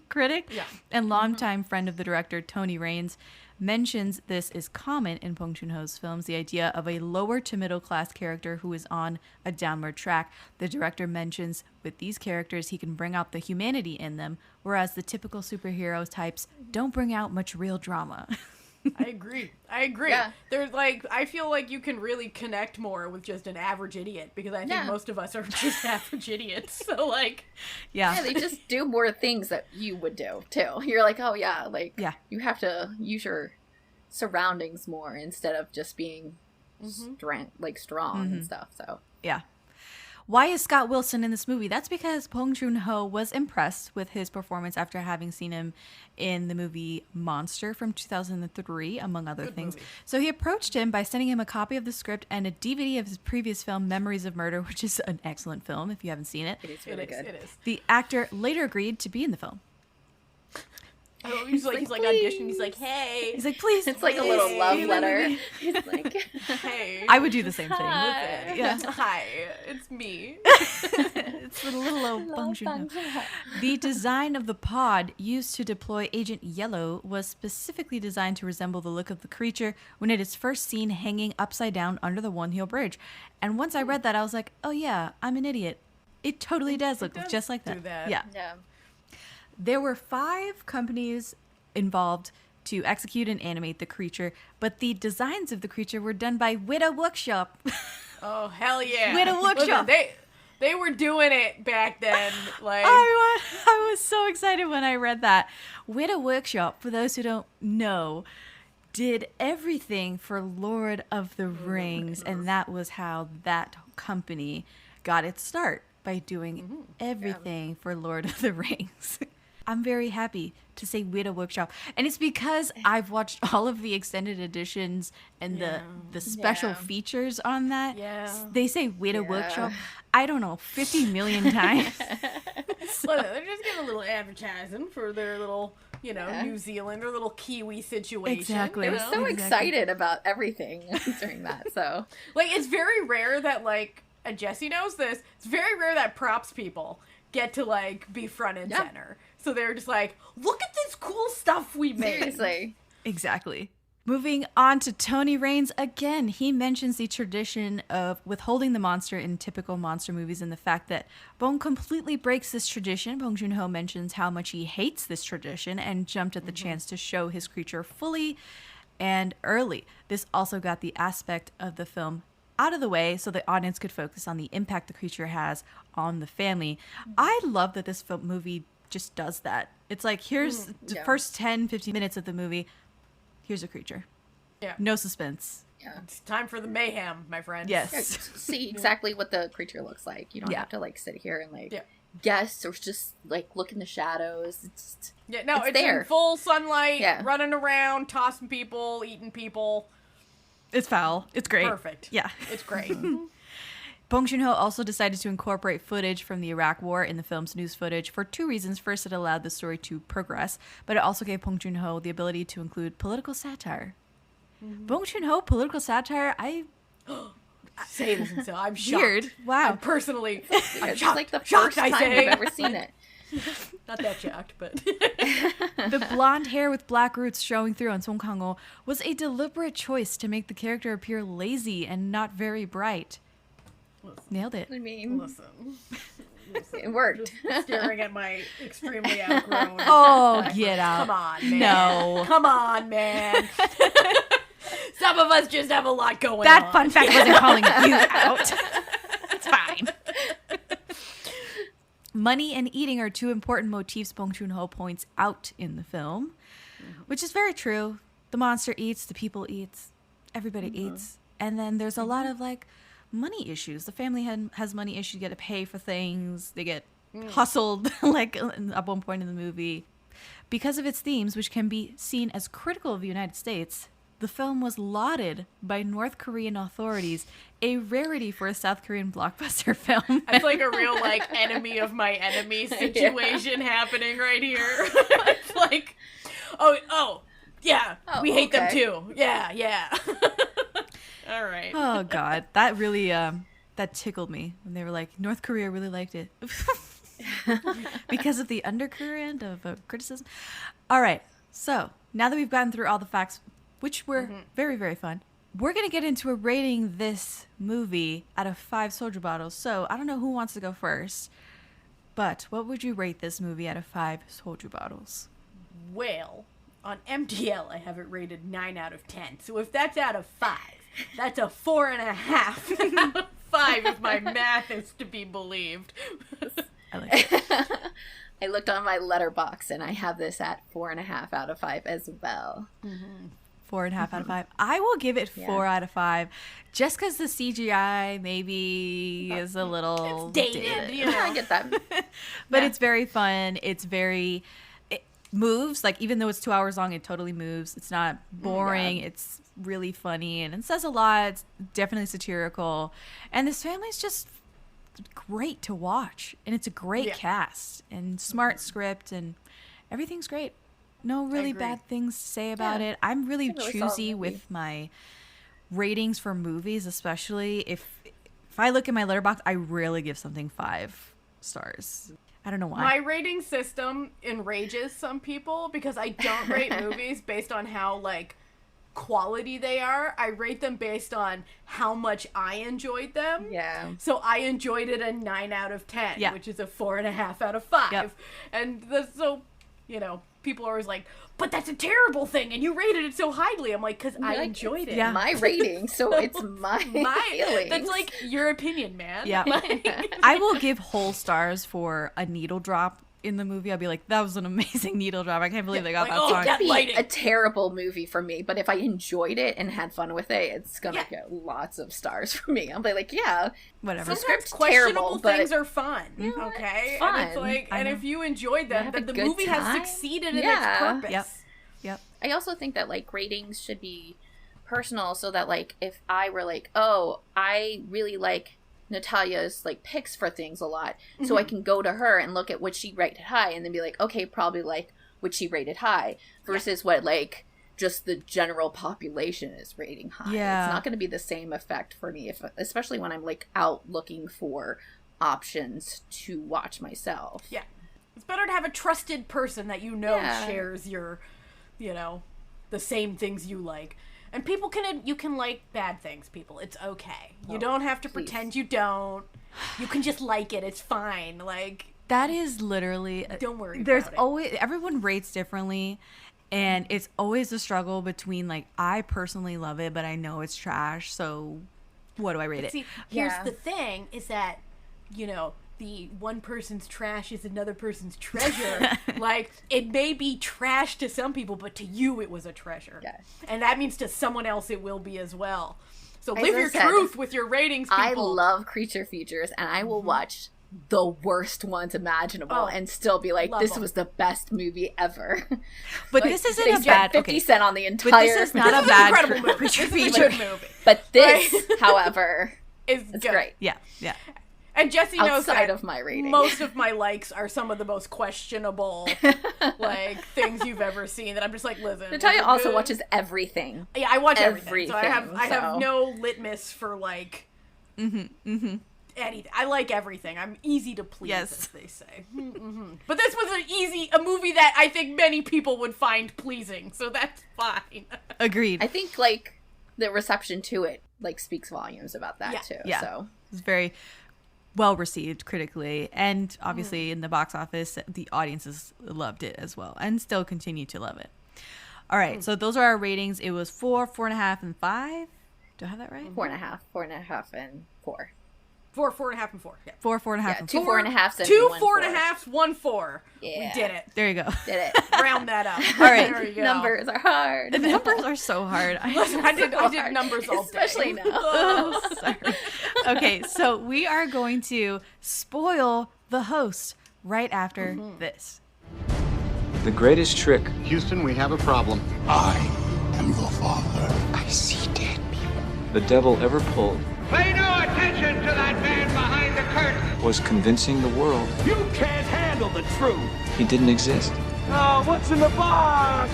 Critic and longtime friend of the director, Tony Raines, mentions this is common in Bong Joon-ho's films, the idea of a lower to middle class character who is on a downward track. The director mentions with these characters he can bring out the humanity in them, whereas the typical superhero types don't bring out much real drama. I agree. Yeah. There's I feel like you can really connect more with just an average idiot because I think most of us are just average idiots. So yeah, they just do more things that you would do too. You're like, oh yeah, you have to use your surroundings more instead of just being strong and stuff. So yeah. Why is Scott Wilson in this movie? That's because Bong Joon-ho was impressed with his performance after having seen him in the movie Monster from 2003, among other things. Movie. So he approached him by sending him a copy of the script and a DVD of his previous film, Memories of Murder, which is an excellent film if you haven't seen it. it is really good. It is. The actor later agreed to be in the film. Oh, he's auditioning. He's like, hey. He's like, please. It's like a little love letter. He's like, hey. I would do the same thing. Hi. Yeah. Hi, it's me. It's for the little old Bong Joon-ho. The design of the pod used to deploy Agent Yellow was specifically designed to resemble the look of the creature when it is first seen hanging upside down under the One Heel Bridge. And once I read that, I was like, oh yeah, I'm an idiot. It totally does look just like that. Do that. Yeah. There were 5 companies involved to execute and animate the creature, but the designs of the creature were done by Widow Workshop. Oh, hell yeah. Widow Workshop. Listen, they were doing it back then. I was so excited when I read that. Widow Workshop, for those who don't know, did everything for Lord of the Rings, and that was how that company got its start, by doing everything for Lord of the Rings. I'm very happy to say Widow Workshop. And it's because I've watched all of the extended editions and the special features on that. Yeah. They say Widow Workshop, I don't know, 50 million times. Well, they're just getting a little advertising for their little, New Zealand or little Kiwi situation. Exactly. They were so excited about everything during that. So, it's very rare that, and Jessie knows this, it's very rare that props people get to, be front and center. So they're just like, look at this cool stuff we made. Seriously. Exactly. Moving on to Tony Raines again, he mentions the tradition of withholding the monster in typical monster movies and the fact that Bong completely breaks this tradition. Bong Joon-ho mentions how much he hates this tradition and jumped at the chance to show his creature fully and early. This also got the aspect of the film out of the way so the audience could focus on the impact the creature has on the family. I love that this movie just does that. It's like, here's the first 10, 15 minutes of the movie. Here's a creature. Yeah. No suspense. Yeah. It's time for the mayhem, my friend. Yes. See exactly what the creature looks like. You don't have to sit here and guess or just look in the shadows. It's there. In full sunlight, running around, tossing people, eating people. It's foul. It's great. Perfect. Yeah. It's great. Bong Joon-ho also decided to incorporate footage from the Iraq War in the film's news footage for 2 reasons. First, it allowed the story to progress, but it also gave Bong Joon-ho the ability to include political satire. Bong Joon-ho, political satire, Say this until I'm shocked. Weird. Wow. I'm personally, I'm it's shocked. like the Shocked, first I time say. I've ever seen it. Not that shocked, but The blonde hair with black roots showing through on Kang-ho was a deliberate choice to make the character appear lazy and not very bright. Nailed it. I mean, listen. it worked. Staring at my extremely outgrown. Oh, get out. Come on, man. No. Come on, man. Some of us just have a lot going on. That fun fact wasn't calling you out. It's fine. Money and eating are 2 important motifs Bong Joon-ho points out in the film, which is very true. The monster eats, the people eats, everybody eats. And then there's a lot of like money issues. The family has money issues, get to pay for things. They get hustled like at one point in the movie. Because of its themes, which can be seen as critical of the United States, the film was lauded by North Korean authorities, a rarity for a South Korean blockbuster film. It's like a real, like, enemy of my enemy situation happening right here. It's like, we hate them too. Yeah. All right. Oh, God. That really, that tickled me when they were like, North Korea really liked it. Because of the undercurrent of criticism. All right. So now that we've gotten through all the facts, which were very, very fun, we're going to get into rating this movie out of 5 soju bottles. So I don't know who wants to go first, but what would you rate this movie out of 5 soju bottles? Well, on MDL, I have it rated 9 out of 10. So if that's out of 5, that's a 4.5 out of 5 if my math is to be believed. I like it. I looked on my letterbox and I have this at 4.5 out of 5 as well. 4.5 out of 5. I will give it 4 out of 5, just because the CGI maybe is a little dated. You know? I get that. But it's very fun. It moves. Like, even though it's 2 hours long, it totally moves. It's not boring. It's really funny, and it says a lot. It's definitely satirical. And this family's just great to watch. And it's a great cast and smart script, and everything's great. No really bad things to say about it. I'm really choosy with my ratings for movies, especially if I look at my letterbox, I rarely give something 5 stars. I don't know why. My rating system enrages some people because I don't rate movies based on how, like, quality they are. I rate them based on how much I enjoyed them. Yeah. So I enjoyed it a 9 out of 10, which is a 4.5 out of 5. Yep. And so, you know, people are always like, but that's a terrible thing, and you rated it so highly. I'm like, because I enjoyed it. Yeah. My rating, so it's my feelings. That's like your opinion, man. Yeah. I will give whole stars for a needle drop in the movie. I'll be like, that was an amazing needle drop. I can't believe they got that song. It'd be a terrible movie for me, but if I enjoyed it and had fun with it, it's gonna get lots of stars for me. I'll be like, whatever. Sometimes script's questionable terrible, things are fun. Okay, fun. And it's like, and if you enjoyed them, then the movie has succeeded in its purpose. Yep. I also think that, like, ratings should be personal, so that, like, if I were like, oh, I really like Natalia's, like, picks for things a lot, so I can go to her and look at what she rated high and then be like, okay, probably like what she rated high, versus what, like, just the general population is rating high. It's not going to be the same effect for me, especially when I'm, like, out looking for options to watch myself. Yeah, it's better to have a trusted person that shares your, the same things you like. And you can like bad things, people. It's okay. You don't have to pretend you don't. You can just like it. It's fine. Like, that is literally, don't worry there's about it. always, everyone rates differently, and it's always a struggle between, like, I personally love it, but I know it's trash, so what do I rate it? See, here's the thing, is that, the one person's trash is another person's treasure. Like, it may be trash to some people, but to you it was a treasure. Yes. And that means to someone else it will be as well. So live your truth with your ratings, people. I love creature features, and I will watch the worst ones imaginable and still be like, this was the best movie ever. But this isn't a bad 50 cent on the entire. But this is not a bad incredible movie. creature This is a feature good movie. But this, however, it's great. Yeah. And Jesse knows outside that of my rating, most of my likes are some of the most questionable, like, things you've ever seen. That I'm just like, listen. Natalia also watches everything. Yeah, I watch everything. So I have no litmus for, like, anything. I like everything. I'm easy to please, as they say. But this was a movie that I think many people would find pleasing, so that's fine. Agreed. I think, like, the reception to it, like, speaks volumes about that too. Yeah. So it's very well received critically, and obviously in the box office, the audiences loved it as well, and still continue to love it. All right, so those are our ratings. It was 4, 4.5, and 5. Do I have that right? 4.5, 4.5, and 4. 4, 4.5, and 4. Yeah. 4, 4.5, Yeah, and 2 4. 4.5s and 2 1 4.5s, 1 4. Yeah. We did it. There you go. Did it. Round that up. All right. There you go. Numbers are hard. The numbers are so hard. Listen, I did numbers all day. Especially now. Oh, sorry. Okay, so we are going to spoil the host right after this. The greatest trick Houston, we have a problem. I am your father. I see dead people. the devil ever pulled Pay no attention to that man behind the curtain. was convincing the world You can't handle the truth. he didn't exist. Oh, what's in the box?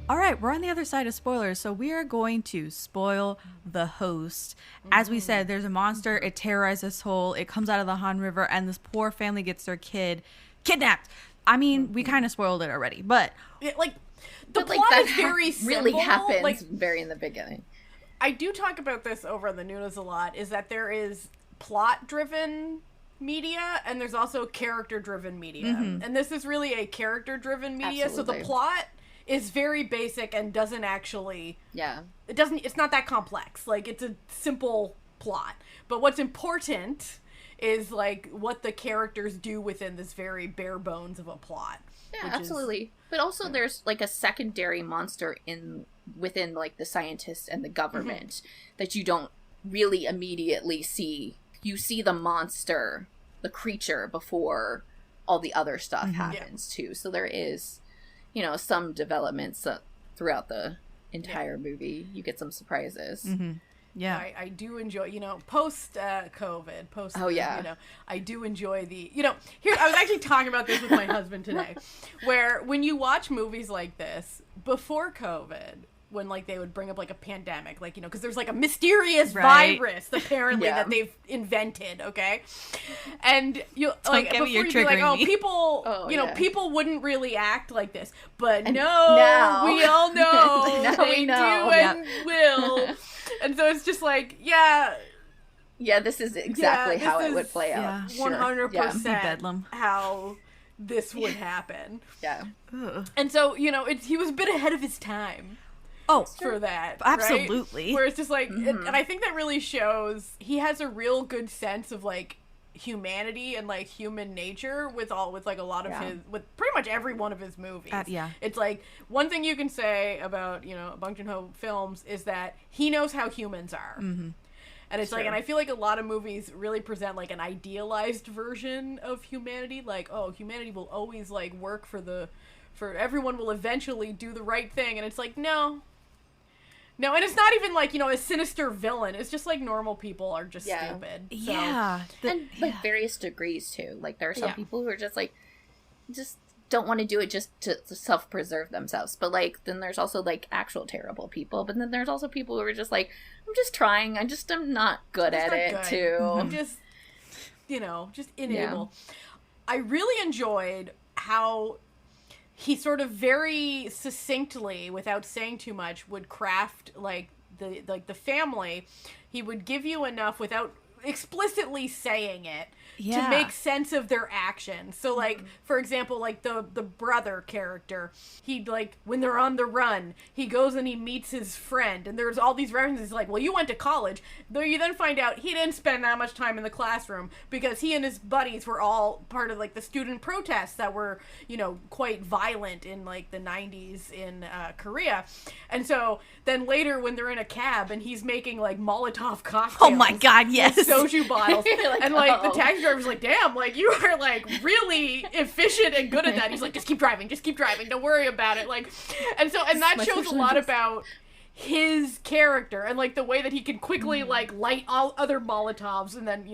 All right, we're on the other side of spoilers, so we are going to spoil the host. As we said, there's a monster. It terrorizes Seoul. It comes out of the Han River, and this poor family gets their kid kidnapped. I mean, we kind of spoiled it already, but The plot is very simple. Really happens very in the beginning. I do talk about this over on the Noonas a lot, is that there is plot-driven media and there's also character-driven media. And this is really a character-driven media, Absolutely. so the plot is very basic and doesn't actually... Yeah. It's not that complex. Like, it's a simple plot. But what's important is, like, what the characters do within this very bare bones of a plot. Yeah, which absolutely. But also there's like a secondary monster within like the scientists and the government that you don't really immediately see. You see the monster, the creature, before all the other stuff happens too. So there is, some developments throughout the entire movie. You get some surprises. yeah. I do enjoy, post COVID, Oh, yeah. I do enjoy here, I was actually talking about this with my husband today, where when you watch movies like this, before COVID, when, like, they would bring up, like, a pandemic, like, because there's, like, a mysterious virus, apparently, that they've invented, okay? And, before you'd be like, oh, people, people wouldn't really act like this. But no, now. we all know Now they we do know. and will. And so it's just like, Yeah, this is exactly how it would play out. 100% Bedlam. how this would happen. Yeah. And so, he was a bit ahead of his time. Oh, For that, absolutely. Right? Where it's just like, and I think that really shows he has a real good sense of, like, humanity and, like, human nature with a lot of with pretty much every one of his movies. It's like, one thing you can say about, Bong Joon-ho films is that he knows how humans are. And it's like, and I feel like a lot of movies really present, like, an idealized version of humanity. Like, oh, humanity will always, like, work for everyone will eventually do the right thing. And it's like, no, and it's not even like, a sinister villain. It's just like normal people are just stupid. So. And like various degrees too. Like there are some people who are just like, just don't want to do it just to self-preserve themselves. But like, then there's also like actual terrible people. But then there's also people who are just like, I'm just trying. I'm not good at it too. I'm just, just unable. I really enjoyed how he sort of very succinctly, without saying too much, would craft the family. He would give you enough without explicitly saying it to make sense of their actions. So, like, for example, like the brother character, he'd, like, when they're on the run, he goes and he meets his friend, and there's all these references like, well, you went to college. Though you then find out he didn't spend that much time in the classroom because he and his buddies were all part of, like, the student protests that were, quite violent in, like, the 90s in Korea. And so then later when they're in a cab and he's making, like, Molotov cocktails. Oh my God, yes. Soju bottles. And, like, the taxi driver's like, damn, like, you are, like, really efficient and good at that. He's like, just keep driving, don't worry about it. Like, and that shows a lot about his character and, like, the way that he can quickly, like, light all other Molotovs, and then,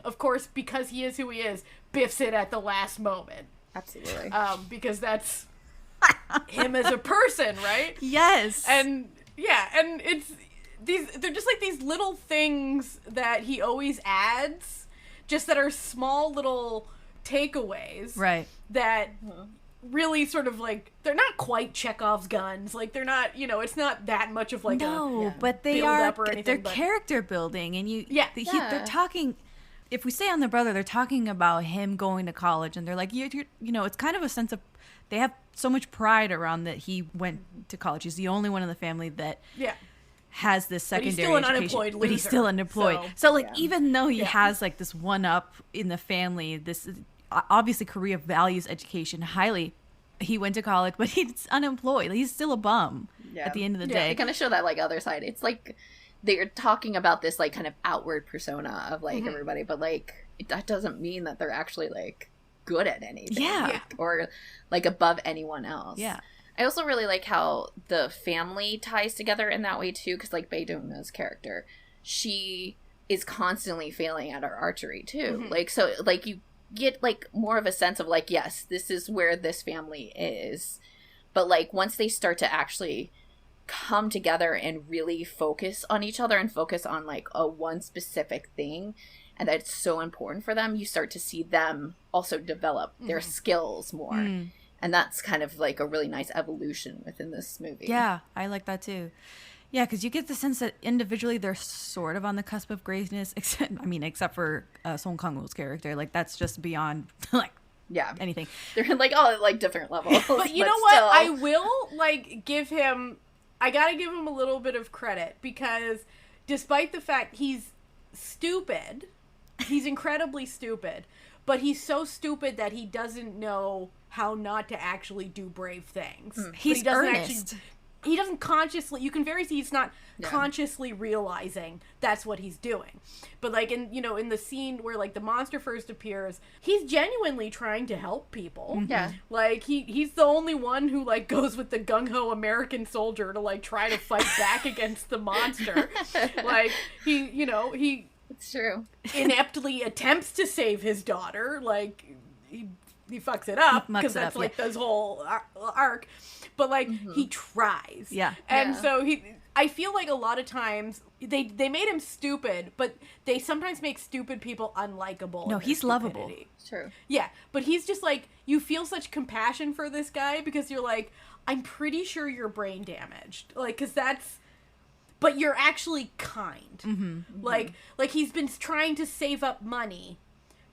of course, because he is who he is, biffs it at the last moment. Absolutely. Because that's him as a person, right? Yes. And, and they're just, like, these little things that he always adds, just that are small little takeaways. Right. That really sort of, like, they're not quite Chekhov's guns. Like, they're not, it's not that much of, like, but they build are, up or anything, they're but character building, and they're talking, if we stay on the brother, they're talking about him going to college, and they're like, it's kind of a sense of, they have so much pride around that he went to college. He's the only one in the family that has this secondary but he's still an education, unemployed but he's still loser, unemployed. So like, even though he has like this one up in the family, this obviously Korea values education highly. He went to college, but he's unemployed. He's still a bum at the end of the day. They kind of show that like other side. It's like they're talking about this like kind of outward persona of like everybody, but like that doesn't mean that they're actually like good at anything, or like above anyone else. I also really like how the family ties together in that way too, because like Bae-doona's character, she is constantly failing at her archery too. Like, so like you get like more of a sense of like, yes, this is where this family is, but like once they start to actually come together and really focus on each other and focus on like a one specific thing, and that's so important for them, you start to see them also develop their skills more. And that's kind of like a really nice evolution within this movie. Yeah, I like that too. Yeah, because you get the sense that individually they're sort of on the cusp of greatness, except for Song Kang-ho's character. Like, that's just beyond, like, anything. They're like all at like different levels. But you know what? I will like give him, I gotta give him a little bit of credit, because despite the fact he's stupid, he's incredibly stupid, but he's so stupid that he doesn't know how not to actually do brave things. He's earnest. He doesn't consciously, you can very see he's not consciously realizing that's what he's doing. But like in the scene where like the monster first appears, he's genuinely trying to help people. Like he's the only one who like goes with the gung-ho American soldier to like try to fight back against the monster. Like he it's true. ineptly attempts to save his daughter. Like he fucks it up because that's like this whole arc, but like he tries. And so I feel like a lot of times they made him stupid, but they sometimes make stupid people unlikable. No, he's lovable. It's true. Yeah, but he's just like, you feel such compassion for this guy because you're like, I'm pretty sure you're brain damaged, like, because but you're actually kind. Like he's been trying to save up money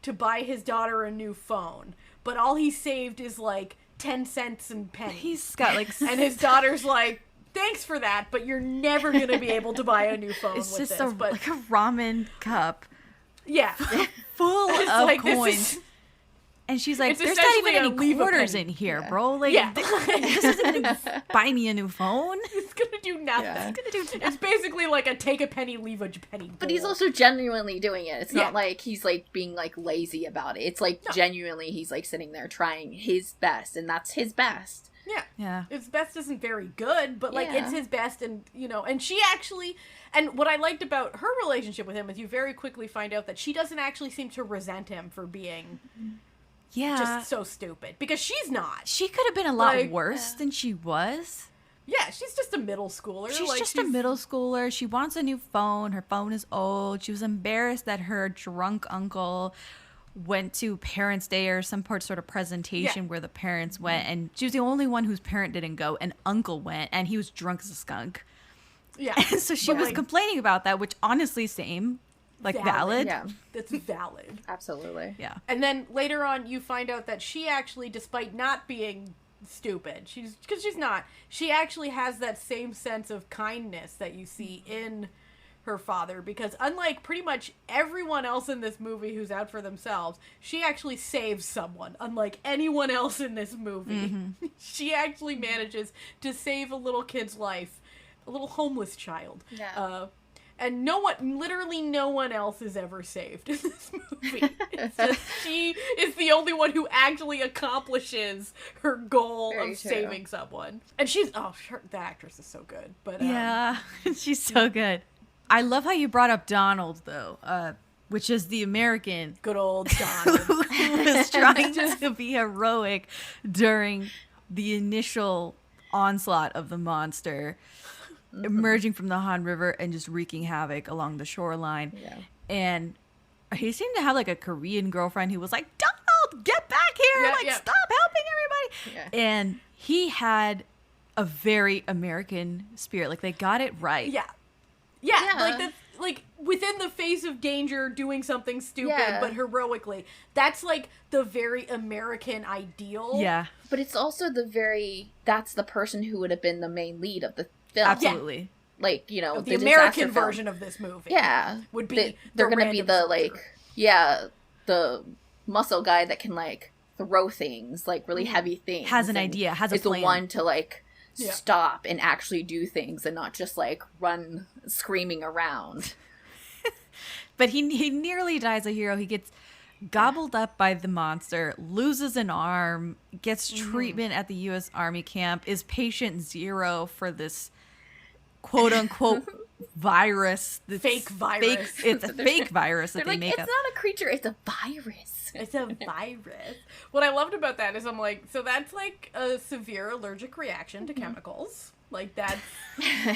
to buy his daughter a new phone, but all he saved is like 10 cents and pennies. He's got like, and his daughter's like, thanks for that, but you're never gonna be able to buy a new phone it's with just this. But like a ramen cup, full of like, coins. And she's like, it's there's not even any quarters penny. in here, bro. Like, this isn't gonna buy me a new phone. It's gonna do nothing. It's basically like a take a penny, leave a penny bowl. But he's also genuinely doing it. It's not like he's like being like lazy about it. It's like genuinely he's like sitting there trying his best, and that's his best. Yeah. His best isn't very good, but like it's his best, and and she actually, and what I liked about her relationship with him is you very quickly find out that she doesn't actually seem to resent him for being just so stupid, because she's not. She could have been a lot worse than she was. Yeah, she's just a middle schooler. She's a middle schooler. She wants a new phone. Her phone is old. She was embarrassed that her drunk uncle went to Parents' Day or some sort of presentation where the parents went, and she was the only one whose parent didn't go, and uncle went, and he was drunk as a skunk. Yeah. And so she was complaining about that, which honestly, same. Like valid. Yeah. That's valid. Absolutely. Yeah. And then later on you find out that she actually, despite not being stupid, because she's not, she actually has that same sense of kindness that you see in her father, because unlike pretty much everyone else in this movie who's out for themselves, she actually saves someone. Unlike anyone else in this movie, she actually manages to save a little kid's life, a little homeless child. And literally no one else is ever saved in this movie. It's just she is the only one who actually accomplishes her goal of saving someone. And the actress is so good. But she's so good. I love how you brought up Donald, though, which is the American. Good old Donald. who was trying to be heroic during the initial onslaught of the monster. Emerging from the Han River and just wreaking havoc along the shoreline. And he seemed to have like a Korean girlfriend who was like, Donald, get back here! Stop helping everybody! And he had a very American spirit. Like, they got it right. Like that's like within the face of danger doing something stupid but heroically. That's like the very American ideal. But it's also that's the person who would have been the main lead of the film. Absolutely. like, you know, the American version of this movie. Yeah. Would be they're going to be the, like, the muscle guy that can, like, throw things, like, really heavy things. Has an idea, has a plan. Is the one to, like, stop and actually do things and not just, like, run screaming around. But he nearly dies a hero. He gets gobbled up by the monster, loses an arm, gets treatment at the U.S. Army camp, is patient zero for this quote-unquote virus. Fake virus. It's a fake virus that they like, make it's up. It's not a creature, it's a virus. It's a virus. What I loved about that is I'm like, so that's like a severe allergic reaction to chemicals. Like, that's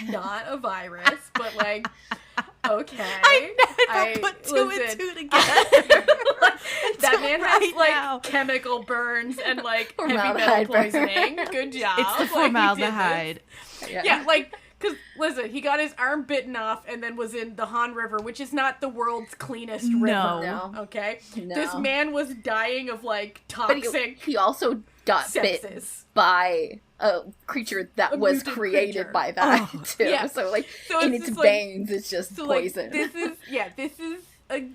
not a virus, but like, okay. I never put two and two together. That man has like chemical burns and like heavy metal poisoning. Good job. It's the formaldehyde. Yeah, like, because listen, he got his arm bitten off and then was in the Han River, which is not the world's cleanest river. No. Okay? No. This man was dying of like toxic. But he also got sepsis. Bit by a creature that was created by that too. Yeah. So like so in its veins, it's just poison. Like, this is a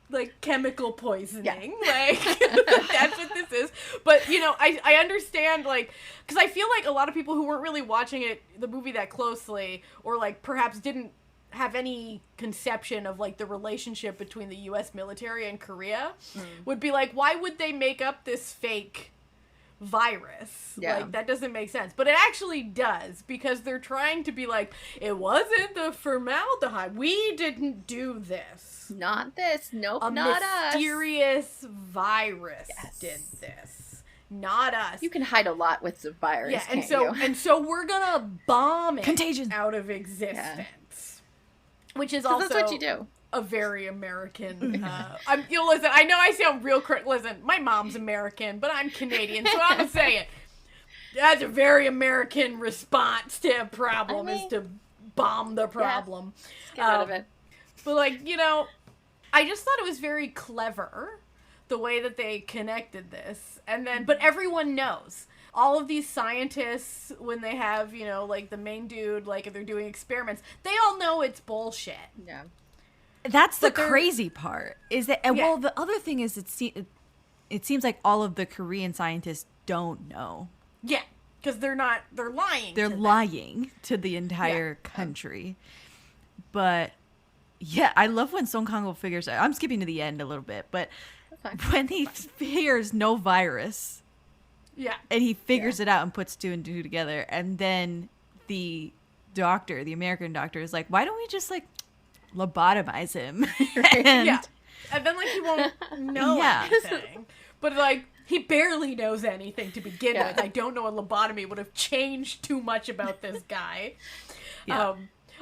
like chemical poisoning. Like that's what this is. But you know, I understand, like, because I feel like a lot of people who weren't really watching the movie that closely, or like perhaps didn't have any conception of like the relationship between the U.S. military and Korea, would be like, why would they make up this fake virus? Like, that doesn't make sense. But it actually does, because they're trying to be like, it wasn't the formaldehyde, we didn't do this, not this, nope, not us, a mysterious virus did this, not us. You can hide a lot with the virus, and so we're gonna bomb it Contagion out of existence, which is also that's what you do. A very American. Listen, I know I sound real listen, my mom's American, but I'm Canadian, so I'm gonna say it. That's a very American response to a problem, is to bomb the problem. Get rid of it. But like, you know, I just thought it was very clever the way that they connected this, and then but everyone knows. All of these scientists, when they have, you know, like the main dude, like if they're doing experiments, they all know it's bullshit. Yeah. That's the crazy part. Is that well, the other thing is it seems like all of the Korean scientists don't know. Yeah, because they're lying. They're lying to the entire country. But yeah, I love when Song Kang-ho figures out. I'm skipping to the end a little bit, but when he figures no virus. Yeah. And he figures it out and puts two and two together, and then the doctor, the American doctor, is like, why don't we just like lobotomize him? And then like he won't know anything. But like he barely knows anything to begin with. I don't know a lobotomy would have changed too much about this guy.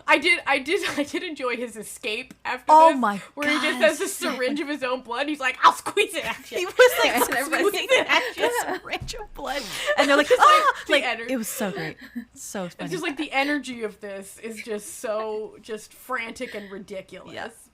I did enjoy his escape after this. My where he just has a syringe of his own blood. He's like, I'll squeeze it at you. He was like squeezing it at you, syringe of blood. And they're like, it was so great. So funny. It's just like the energy of this is just so frantic and ridiculous. Yes.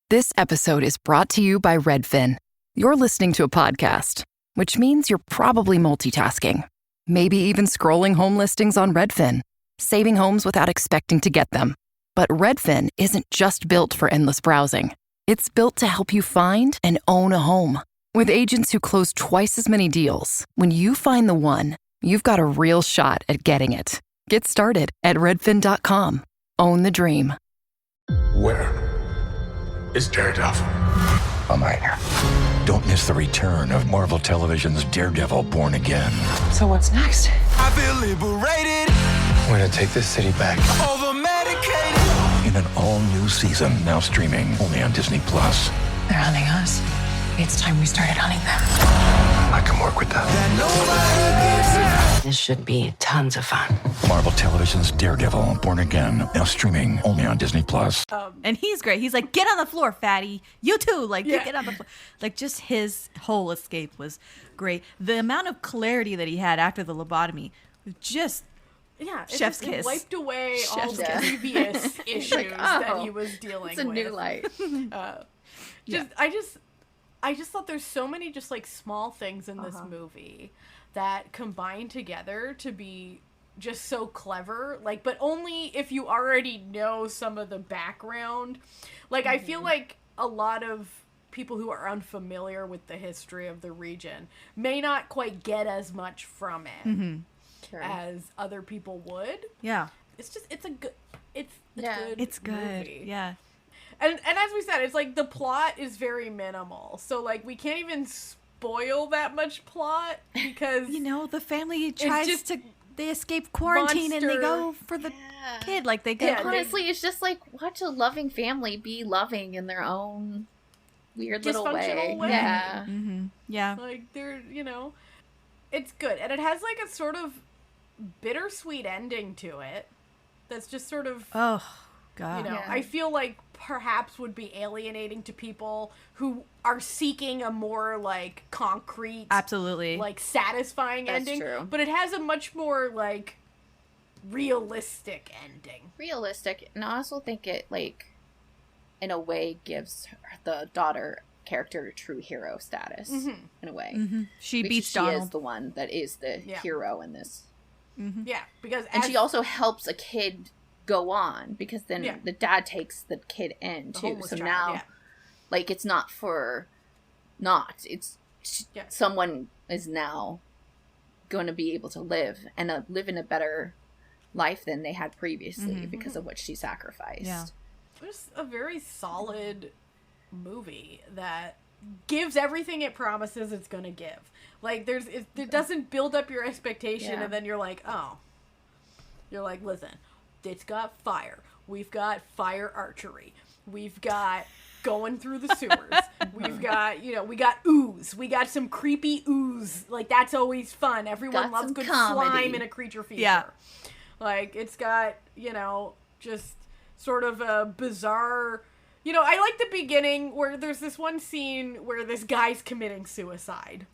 This episode is brought to you by Redfin. You're listening to a podcast, which means you're probably multitasking. Maybe even scrolling home listings on Redfin, saving homes without expecting to get them. But Redfin isn't just built for endless browsing. It's built to help you find and own a home. With agents who close twice as many deals, when you find the one, you've got a real shot at getting it. Get started at redfin.com. Own the dream. Where is Daredevil? I'm right here. Don't miss the return of Marvel Television's Daredevil Born Again. So what's next? I feel liberated. We're gonna take this city back. Over medicated. In an all-new season, now streaming only on Disney+. They're hunting us. It's time we started hunting them. I can work with that. This should be tons of fun. Marvel Television's Daredevil Born Again, now streaming only on Disney+. And he's great. He's like, get on the floor, fatty. You too. Like, get on the floor. Like, just his whole escape was great. The amount of clarity that he had after the lobotomy was just chef's kiss. It wiped away all the previous issues that he was dealing with. It's a new life. I just thought there's so many just like small things in this movie that combine together to be just so clever, like, but only if you already know some of the background. Like, I feel like a lot of people who are unfamiliar with the history of the region may not quite get as much from it as other people would. Yeah. It's a good movie. Yeah. And as we said, it's like the plot is very minimal. So like we can't even spoil that much plot because the family tries they escape quarantine and they go for the kid. Like they go. Honestly, it's just like watch a loving family be loving in their own weird little way. Yeah. Mm-hmm. Yeah. Like they're it's good, and it has like a sort of bittersweet ending to it. That's just sort of God. I feel like perhaps would be alienating to people who are seeking a more like concrete, absolutely, like satisfying ending. True. But it has a much more like realistic ending. Realistic, and I also think it like in a way gives the daughter character true hero status in a way. She beats Donald. She is the one that is the hero in this. Yeah, because she also helps a kid go on because then the dad takes the kid in too. So now, like, it's not for naught. It's someone is now going to be able to live and live in a better life than they had previously because of what she sacrificed. Yeah. It's a very solid movie that gives everything it promises it's going to give. Like, it doesn't build up your expectation and then you're like, listen, it's got fire. We've got fire archery. We've got going through the sewers. We've got, we got ooze. We got some creepy ooze. Like, that's always fun. Everyone loves good slime in a creature feature. Yeah. Like, it's got, just sort of a bizarre... I like the beginning where there's this one scene where this guy's committing suicide.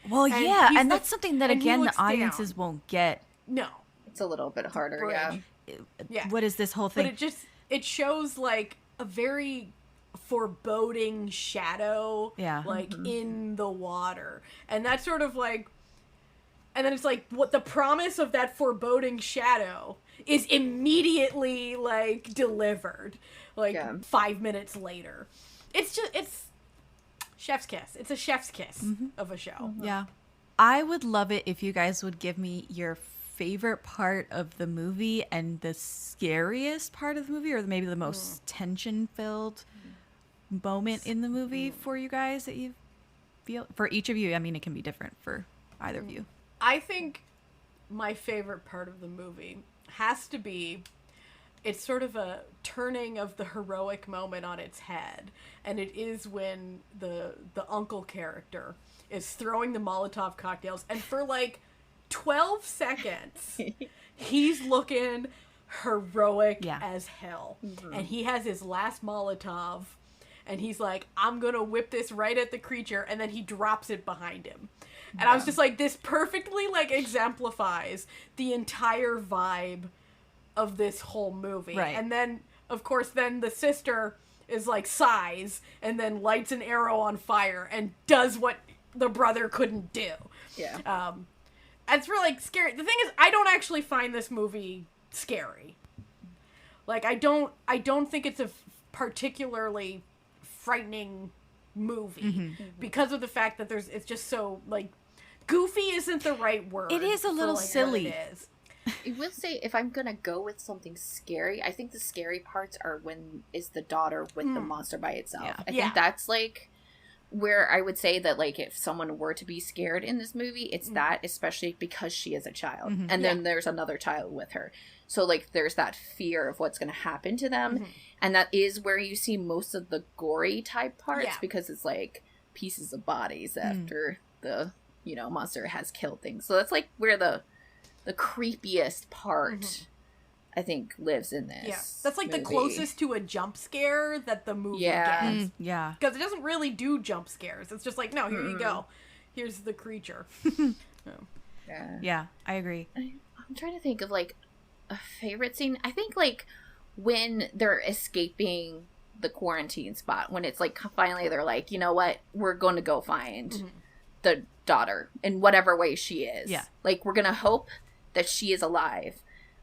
Well, and that's something that, again, the audiences won't get. No. It's a little bit harder, What is this whole thing? But it shows, like, a very foreboding shadow, like, in the water. And that's sort of, like... And then it's like, what the promise of that foreboding shadow is immediately, like, delivered. Like, 5 minutes later. It's chef's kiss. It's a chef's kiss of a show. Yeah. I would love it if you guys would give me your favorite part of the movie and the scariest part of the movie, or maybe the most tension-filled moment in the movie for you guys that you feel. For each of you, I mean, it can be different for either of you. I think my favorite part of the movie has to be... It's sort of a turning of the heroic moment on its head. And it is when the uncle character is throwing the Molotov cocktails. And for like 12 seconds, he's looking heroic as hell. And he has his last Molotov. And he's like, I'm going to whip this right at the creature. And then he drops it behind him. And I was just like, this perfectly like exemplifies the entire vibe of this whole movie. Right. And then, of course, then the sister is like sighs and then lights an arrow on fire and does what the brother couldn't do. Yeah. It's really like scary. The thing is, I don't actually find this movie scary. Like, I don't think it's a particularly frightening movie because of the fact that it's just so like goofy isn't the right word. It is a little silly. It is. I will say, if I'm gonna go with something scary, I think the scary parts are when is the daughter with the monster by itself. Yeah. I think that's like where I would say that, like, if someone were to be scared in this movie, it's that, especially because she is a child, and then there's another child with her. So like there's that fear of what's gonna happen to them, and that is where you see most of the gory type parts because it's like pieces of bodies after the monster has killed things. So that's like where the creepiest part I think lives in this. Yeah, that's like movie. the closest to a jump scare that the movie gets. Yeah, because it doesn't really do jump scares. It's just like, no, here you go. Here's the creature. Yeah, I agree. I'm trying to think of like a favorite scene. I think like when they're escaping the quarantine spot, when it's like finally they're like, you know what, we're going to go find the daughter in whatever way she is. Yeah, like we're gonna hope that she is alive,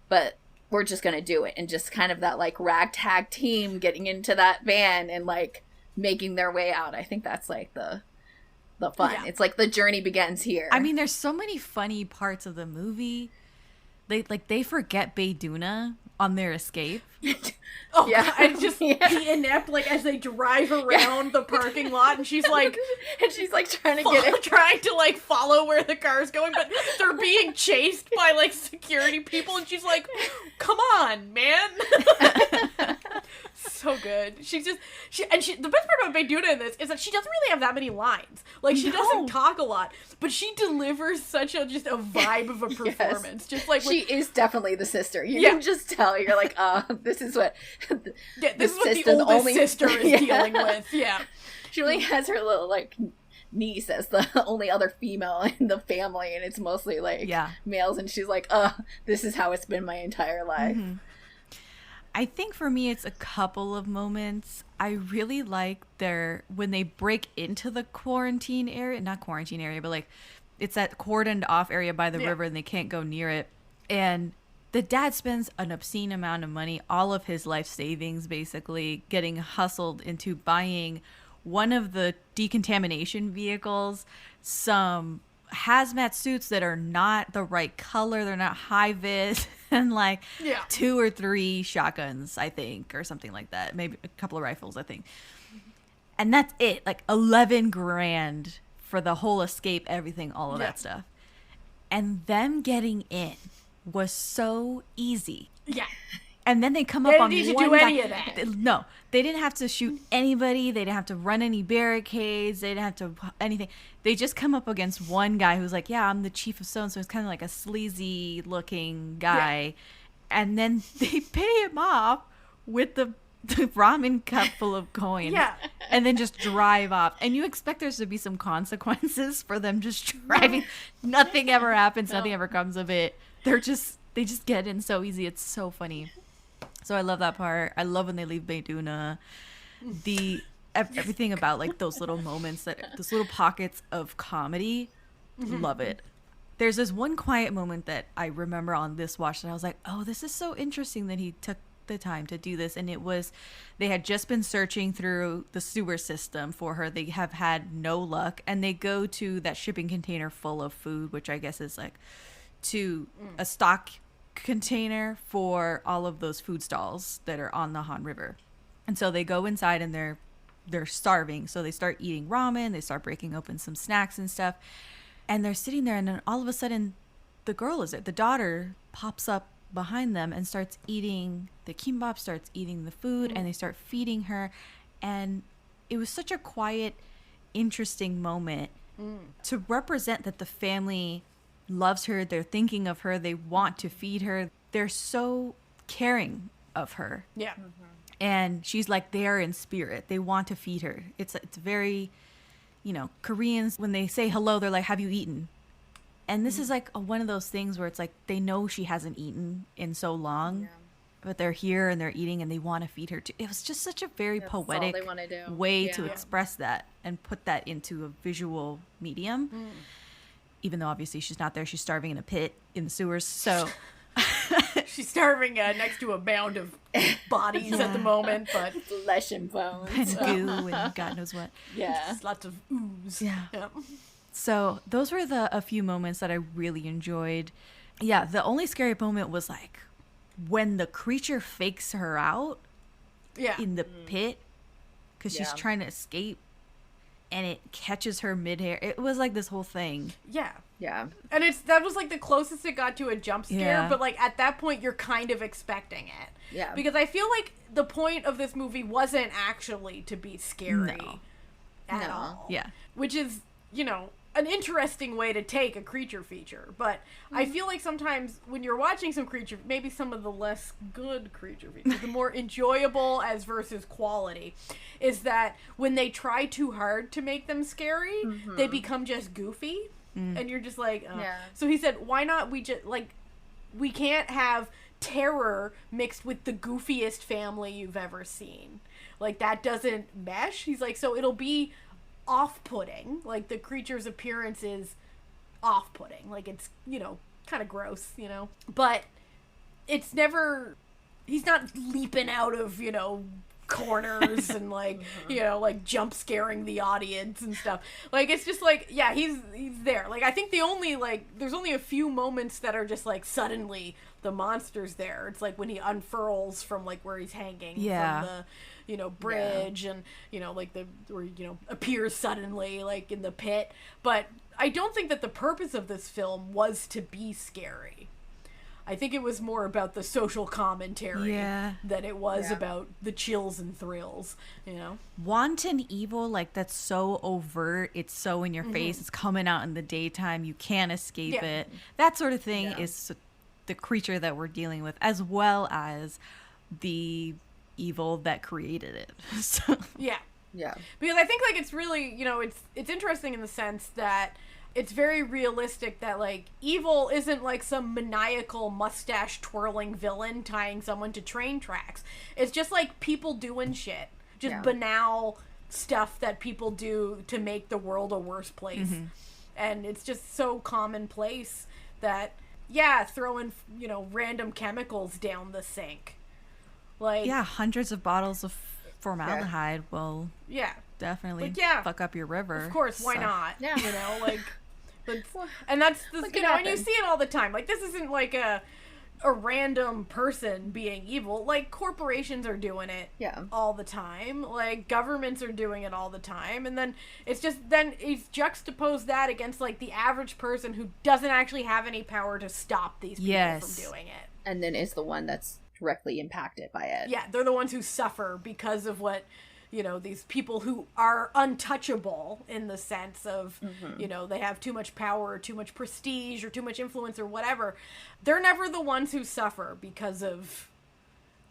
but we're just gonna do it. And just kind of that like ragtag team getting into that van and like making their way out. I think that's like the fun. Yeah. It's like the journey begins here. I mean, there's so many funny parts of the movie. They forget Doona on their escape. Oh yeah, and just be inept like as they drive around the parking lot, and she's like trying to get it, trying to like follow where the car's going, but they're being chased by like security people, and she's like, "Come on, man!" So good. The best part about Doona in this is that she doesn't really have that many lines. Like she doesn't talk a lot, but she delivers such a vibe of a performance. Yes. Just like she is definitely the sister. You can just tell. You're like, this is what this is what the oldest sister is dealing with. Yeah. She only has her little like niece as the only other female in the family, and it's mostly like males, and she's like, this is how it's been my entire life. Mm-hmm. I think for me it's a couple of moments. I really like when they break into the quarantine area, not quarantine area, but like it's that cordoned off area by the river and they can't go near it. And the dad spends an obscene amount of money, all of his life savings basically, getting hustled into buying one of the decontamination vehicles, some hazmat suits that are not the right color, they're not high vis, and like 2 or 3 shotguns, I think, or something like that, maybe a couple of rifles, I think. And that's it, like 11 grand for the whole escape, everything, all of that stuff. And them getting in was so easy. Yeah. And then they come up on one guy. They didn't need to do any of that. No, they didn't have to shoot anybody. They didn't have to run any barricades. They didn't have to anything. They just come up against one guy who's like, yeah, I'm the chief of so-and-so. It's kind of like a sleazy looking guy. Yeah. And then they pay him off with the ramen cup full of coins. Yeah. And then just drive off. And you expect there to be some consequences for them just driving. Nothing ever happens. Nothing ever comes of it. They just get in so easy. It's so funny. So I love that part. I love when they leave Doona. Everything about like those little moments, those little pockets of comedy. Love it. There's this one quiet moment that I remember on this watch that I was like, oh, this is so interesting that he took the time to do this. And it was, they had just been searching through the sewer system for her. They have had no luck. And they go to that shipping container full of food, which I guess is like to a stock container for all of those food stalls that are on the Han River. And so they go inside and they're starving, so they start eating ramen, they start breaking open some snacks and stuff, and they're sitting there, and then all of a sudden the daughter pops up behind them and starts eating the kimbap, starts eating the food, and they start feeding her. And it was such a quiet, interesting moment to represent that the family loves her, they're thinking of her, they want to feed her, they're so caring of her. Yeah. And she's like there in spirit. They want to feed her. It's very, Koreans, when they say hello, they're like, have you eaten? And this is like one of those things where it's like they know she hasn't eaten in so long, but they're here and they're eating and they want to feed her too. It was just such a very poetic way to express that and put that into a visual medium. Even though obviously she's not there, she's starving in a pit in the sewers. So she's starving next to a mound of bodies at the moment, but flesh and bones and goo and God knows what. Yeah, just lots of ooze. Yeah. So those were a few moments that I really enjoyed. Yeah, the only scary moment was like when the creature fakes her out. In the pit because she's trying to escape. And it catches her midair. It was like this whole thing. Yeah. Yeah. And that was like the closest it got to a jump scare, but like at that point you're kind of expecting it. Yeah. Because I feel like the point of this movie wasn't actually to be scary at all. Yeah. Which is, an interesting way to take a creature feature. But I feel like sometimes when you're watching some creature, maybe some of the less good creature features, the more enjoyable as versus quality, is that when they try too hard to make them scary, they become just goofy. And you're just like, oh. Yeah. So he said, why not we can't have terror mixed with the goofiest family you've ever seen. Like, that doesn't mesh. He's like, so it'll be off-putting. Like, the creature's appearance is off-putting. Like, it's, kind of gross, you know. But it's never, he's not leaping out of, you know, corners and like, you know, like jump scaring the audience and stuff. Like, it's just like, yeah, he's there. Like, I think the only, like, there's only a few moments that are just like suddenly the monster's there. It's like when he unfurls from like where he's hanging from the, you know, bridge and, you know, like or, you know, appears suddenly like in the pit. But I don't think that the purpose of this film was to be scary. I think it was more about the social commentary than it was about the chills and thrills, you know? Wanton evil, like, that's so overt, it's so in your face, it's coming out in the daytime, you can't escape it. That sort of thing is the creature that we're dealing with, as well as the evil that created it. So. Yeah. Because I think, like, it's really, you know, it's interesting in the sense that it's very realistic that, like, evil isn't like some maniacal mustache twirling villain tying someone to train tracks. It's just like people doing shit. Just banal stuff that people do to make the world a worse place. And it's just so commonplace that, throwing, you know, random chemicals down the sink. Like, hundreds of bottles of formaldehyde will definitely fuck up your river. Of course, why not? Yeah. You know, like... And that's the, you know, and you see it all the time. Like, this isn't like a random person being evil. Like, corporations are doing it all the time. Like, governments are doing it all the time. And then it's just, then he's juxtaposed that against, like, the average person who doesn't actually have any power to stop these people from doing it. And then is the one that's directly impacted by it. Yeah, they're the ones who suffer because of what, you know, these people who are untouchable in the sense of, you know, they have too much power or too much prestige or too much influence or whatever. They're never the ones who suffer because of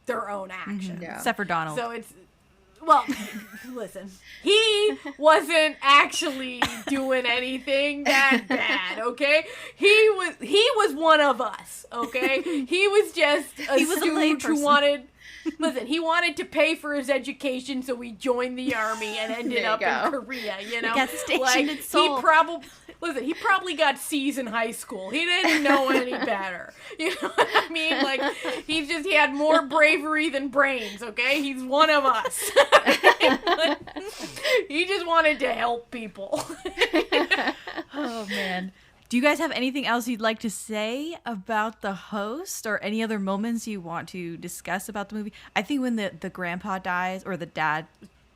their own actions. Except for Donald. So it's, well, listen, he wasn't actually doing anything that bad, okay? He was one of us, okay? He was just a stooge who wanted... Listen, he wanted to pay for his education, so he joined the army and ended up in Korea, you know? He got stationed in Seoul. He probably got C's in high school. He didn't know any better. You know what I mean? Like, he had more bravery than brains, okay? He's one of us. He just wanted to help people. Oh, man. Do you guys have anything else you'd like to say about the host or any other moments you want to discuss about the movie? I think when the grandpa dies or the dad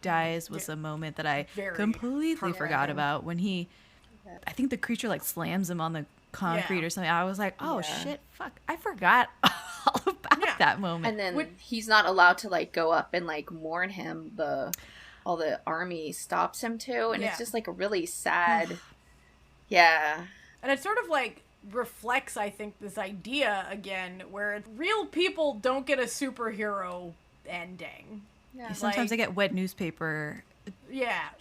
dies was a moment that I completely forgot about. When I think the creature like slams him on the concrete or something. I was like, oh shit, fuck. I forgot all about that moment. And then he's not allowed to like go up and like mourn him. All the army stops him too. And it's just like a really sad, And it sort of, like, reflects, I think, this idea, again, where real people don't get a superhero ending. Yeah. Sometimes they get wet newspaper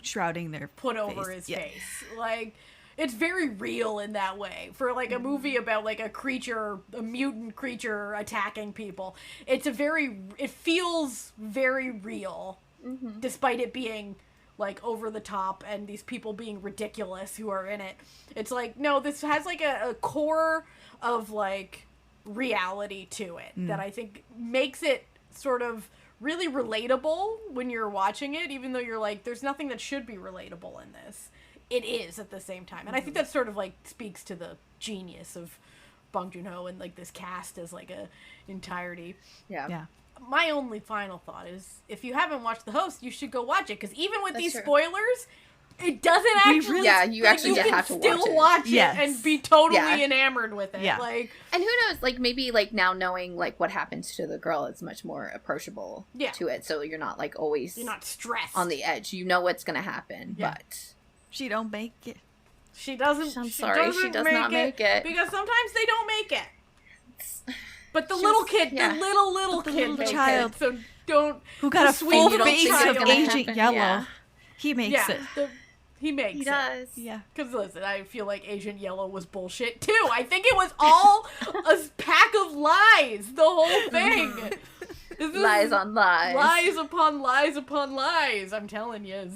shrouding their put over his face. Like, it's very real in that way. For, like, a movie about, like, a mutant creature attacking people. It feels very real, despite it being... like over the top and these people being ridiculous who are in it. It's like, no, this has like a core of like reality to it that I think makes it sort of really relatable when you're watching it, even though you're like, there's nothing that should be relatable in this. It is at the same time. And I think that sort of like speaks to the genius of Bong Joon-ho and like this cast as like a entirety. Yeah. My only final thought is, if you haven't watched The Host, you should go watch it, because even with these spoilers, it doesn't actually... you actually have to watch it and be totally enamored with it. Yeah. Like, and who knows, like, maybe, like, now knowing, like, what happens to the girl is much more approachable to it, so you're not, like, always... You're not stressed. On the edge. You know what's gonna happen, but... She don't make it. She doesn't... I'm sorry, she does not make it. Because sometimes they don't make it. But the little kid, the little kid, the child, so don't. Who got a full face of Agent Yellow? He makes it. He makes it. He does. Yeah. Because listen, I feel like Agent Yellow was bullshit too. I think it was all a pack of lies. The whole thing. Lies on lies. Lies upon lies upon lies. I'm telling you.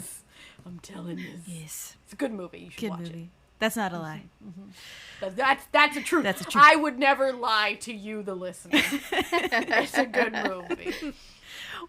Yes. It's a good movie. You should watch it. That's not a lie. That's a truth. That's a truth. I would never lie to you, the listener. It's a good movie.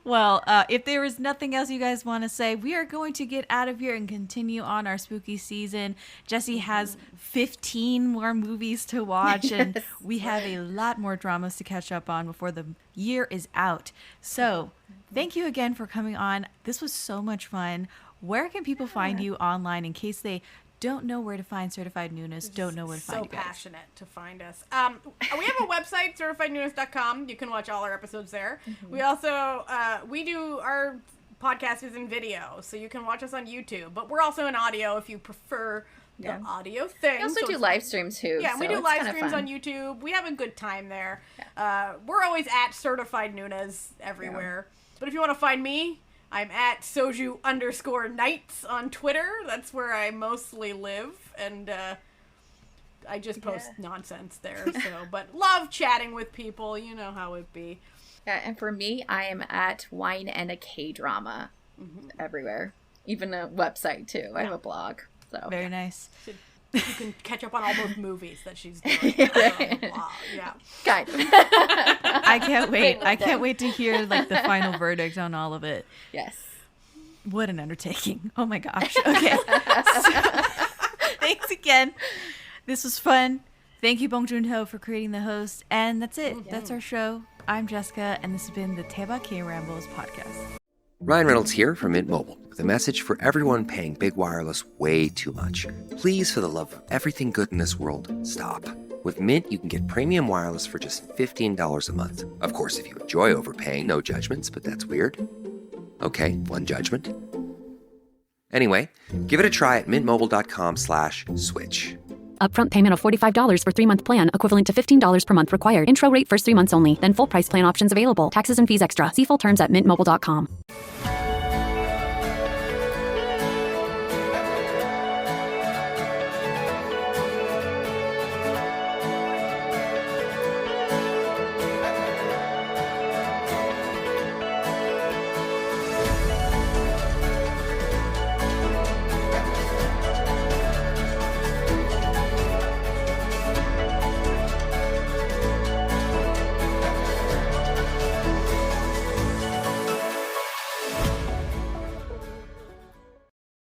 Well, if there is nothing else you guys want to say, we are going to get out of here and continue on our spooky season. Jessie has 15 more movies to watch, and we have a lot more dramas to catch up on before the year is out. So thank you again for coming on. This was so much fun. Where can people find you online in case they don't know where to find Certified Noonas, don't know where to find you guys? So passionate to find us. We have a website, certifiednoonas.com. You can watch all our episodes there. We also, we do our podcast is in video, so you can watch us on YouTube. But we're also in audio if you prefer the audio thing. We also do live streams too. Yeah, we do live streams on YouTube. We have a good time there. Yeah. We're always at Certified Noonas everywhere. Yeah. But if you want to find me, I'm at Soju_Nights on Twitter. That's where I mostly live, and I just post nonsense there. But love chatting with people. You know how it be. Yeah, and for me, I am at Wine and a K-Drama everywhere, even a website too. I have a blog. So very nice. You can catch up on all those movies that she's doing. Yeah. Kind of. I can't wait. I can't wait to hear like the final verdict on all of it. Yes. What an undertaking. Oh my gosh. Okay. So, thanks again. This was fun. Thank you, Bong Joon-ho, for creating the host. And that's it. Yeah. That's our show. I'm Jessica, and this has been the Daebak K-Rambles podcast. Ryan Reynolds here from Mint Mobile with a message for everyone paying big wireless way too much. Please, for the love of everything good in this world, stop. With Mint, you can get premium wireless for just $15 a month. Of course, if you enjoy overpaying, no judgments, but that's weird. Okay, one judgment. Anyway, give it a try at mintmobile.com/switch. Upfront payment of $45 for 3-month plan, equivalent to $15 per month required. Intro rate first 3 months only, then full price plan options available. Taxes and fees extra. See full terms at mintmobile.com.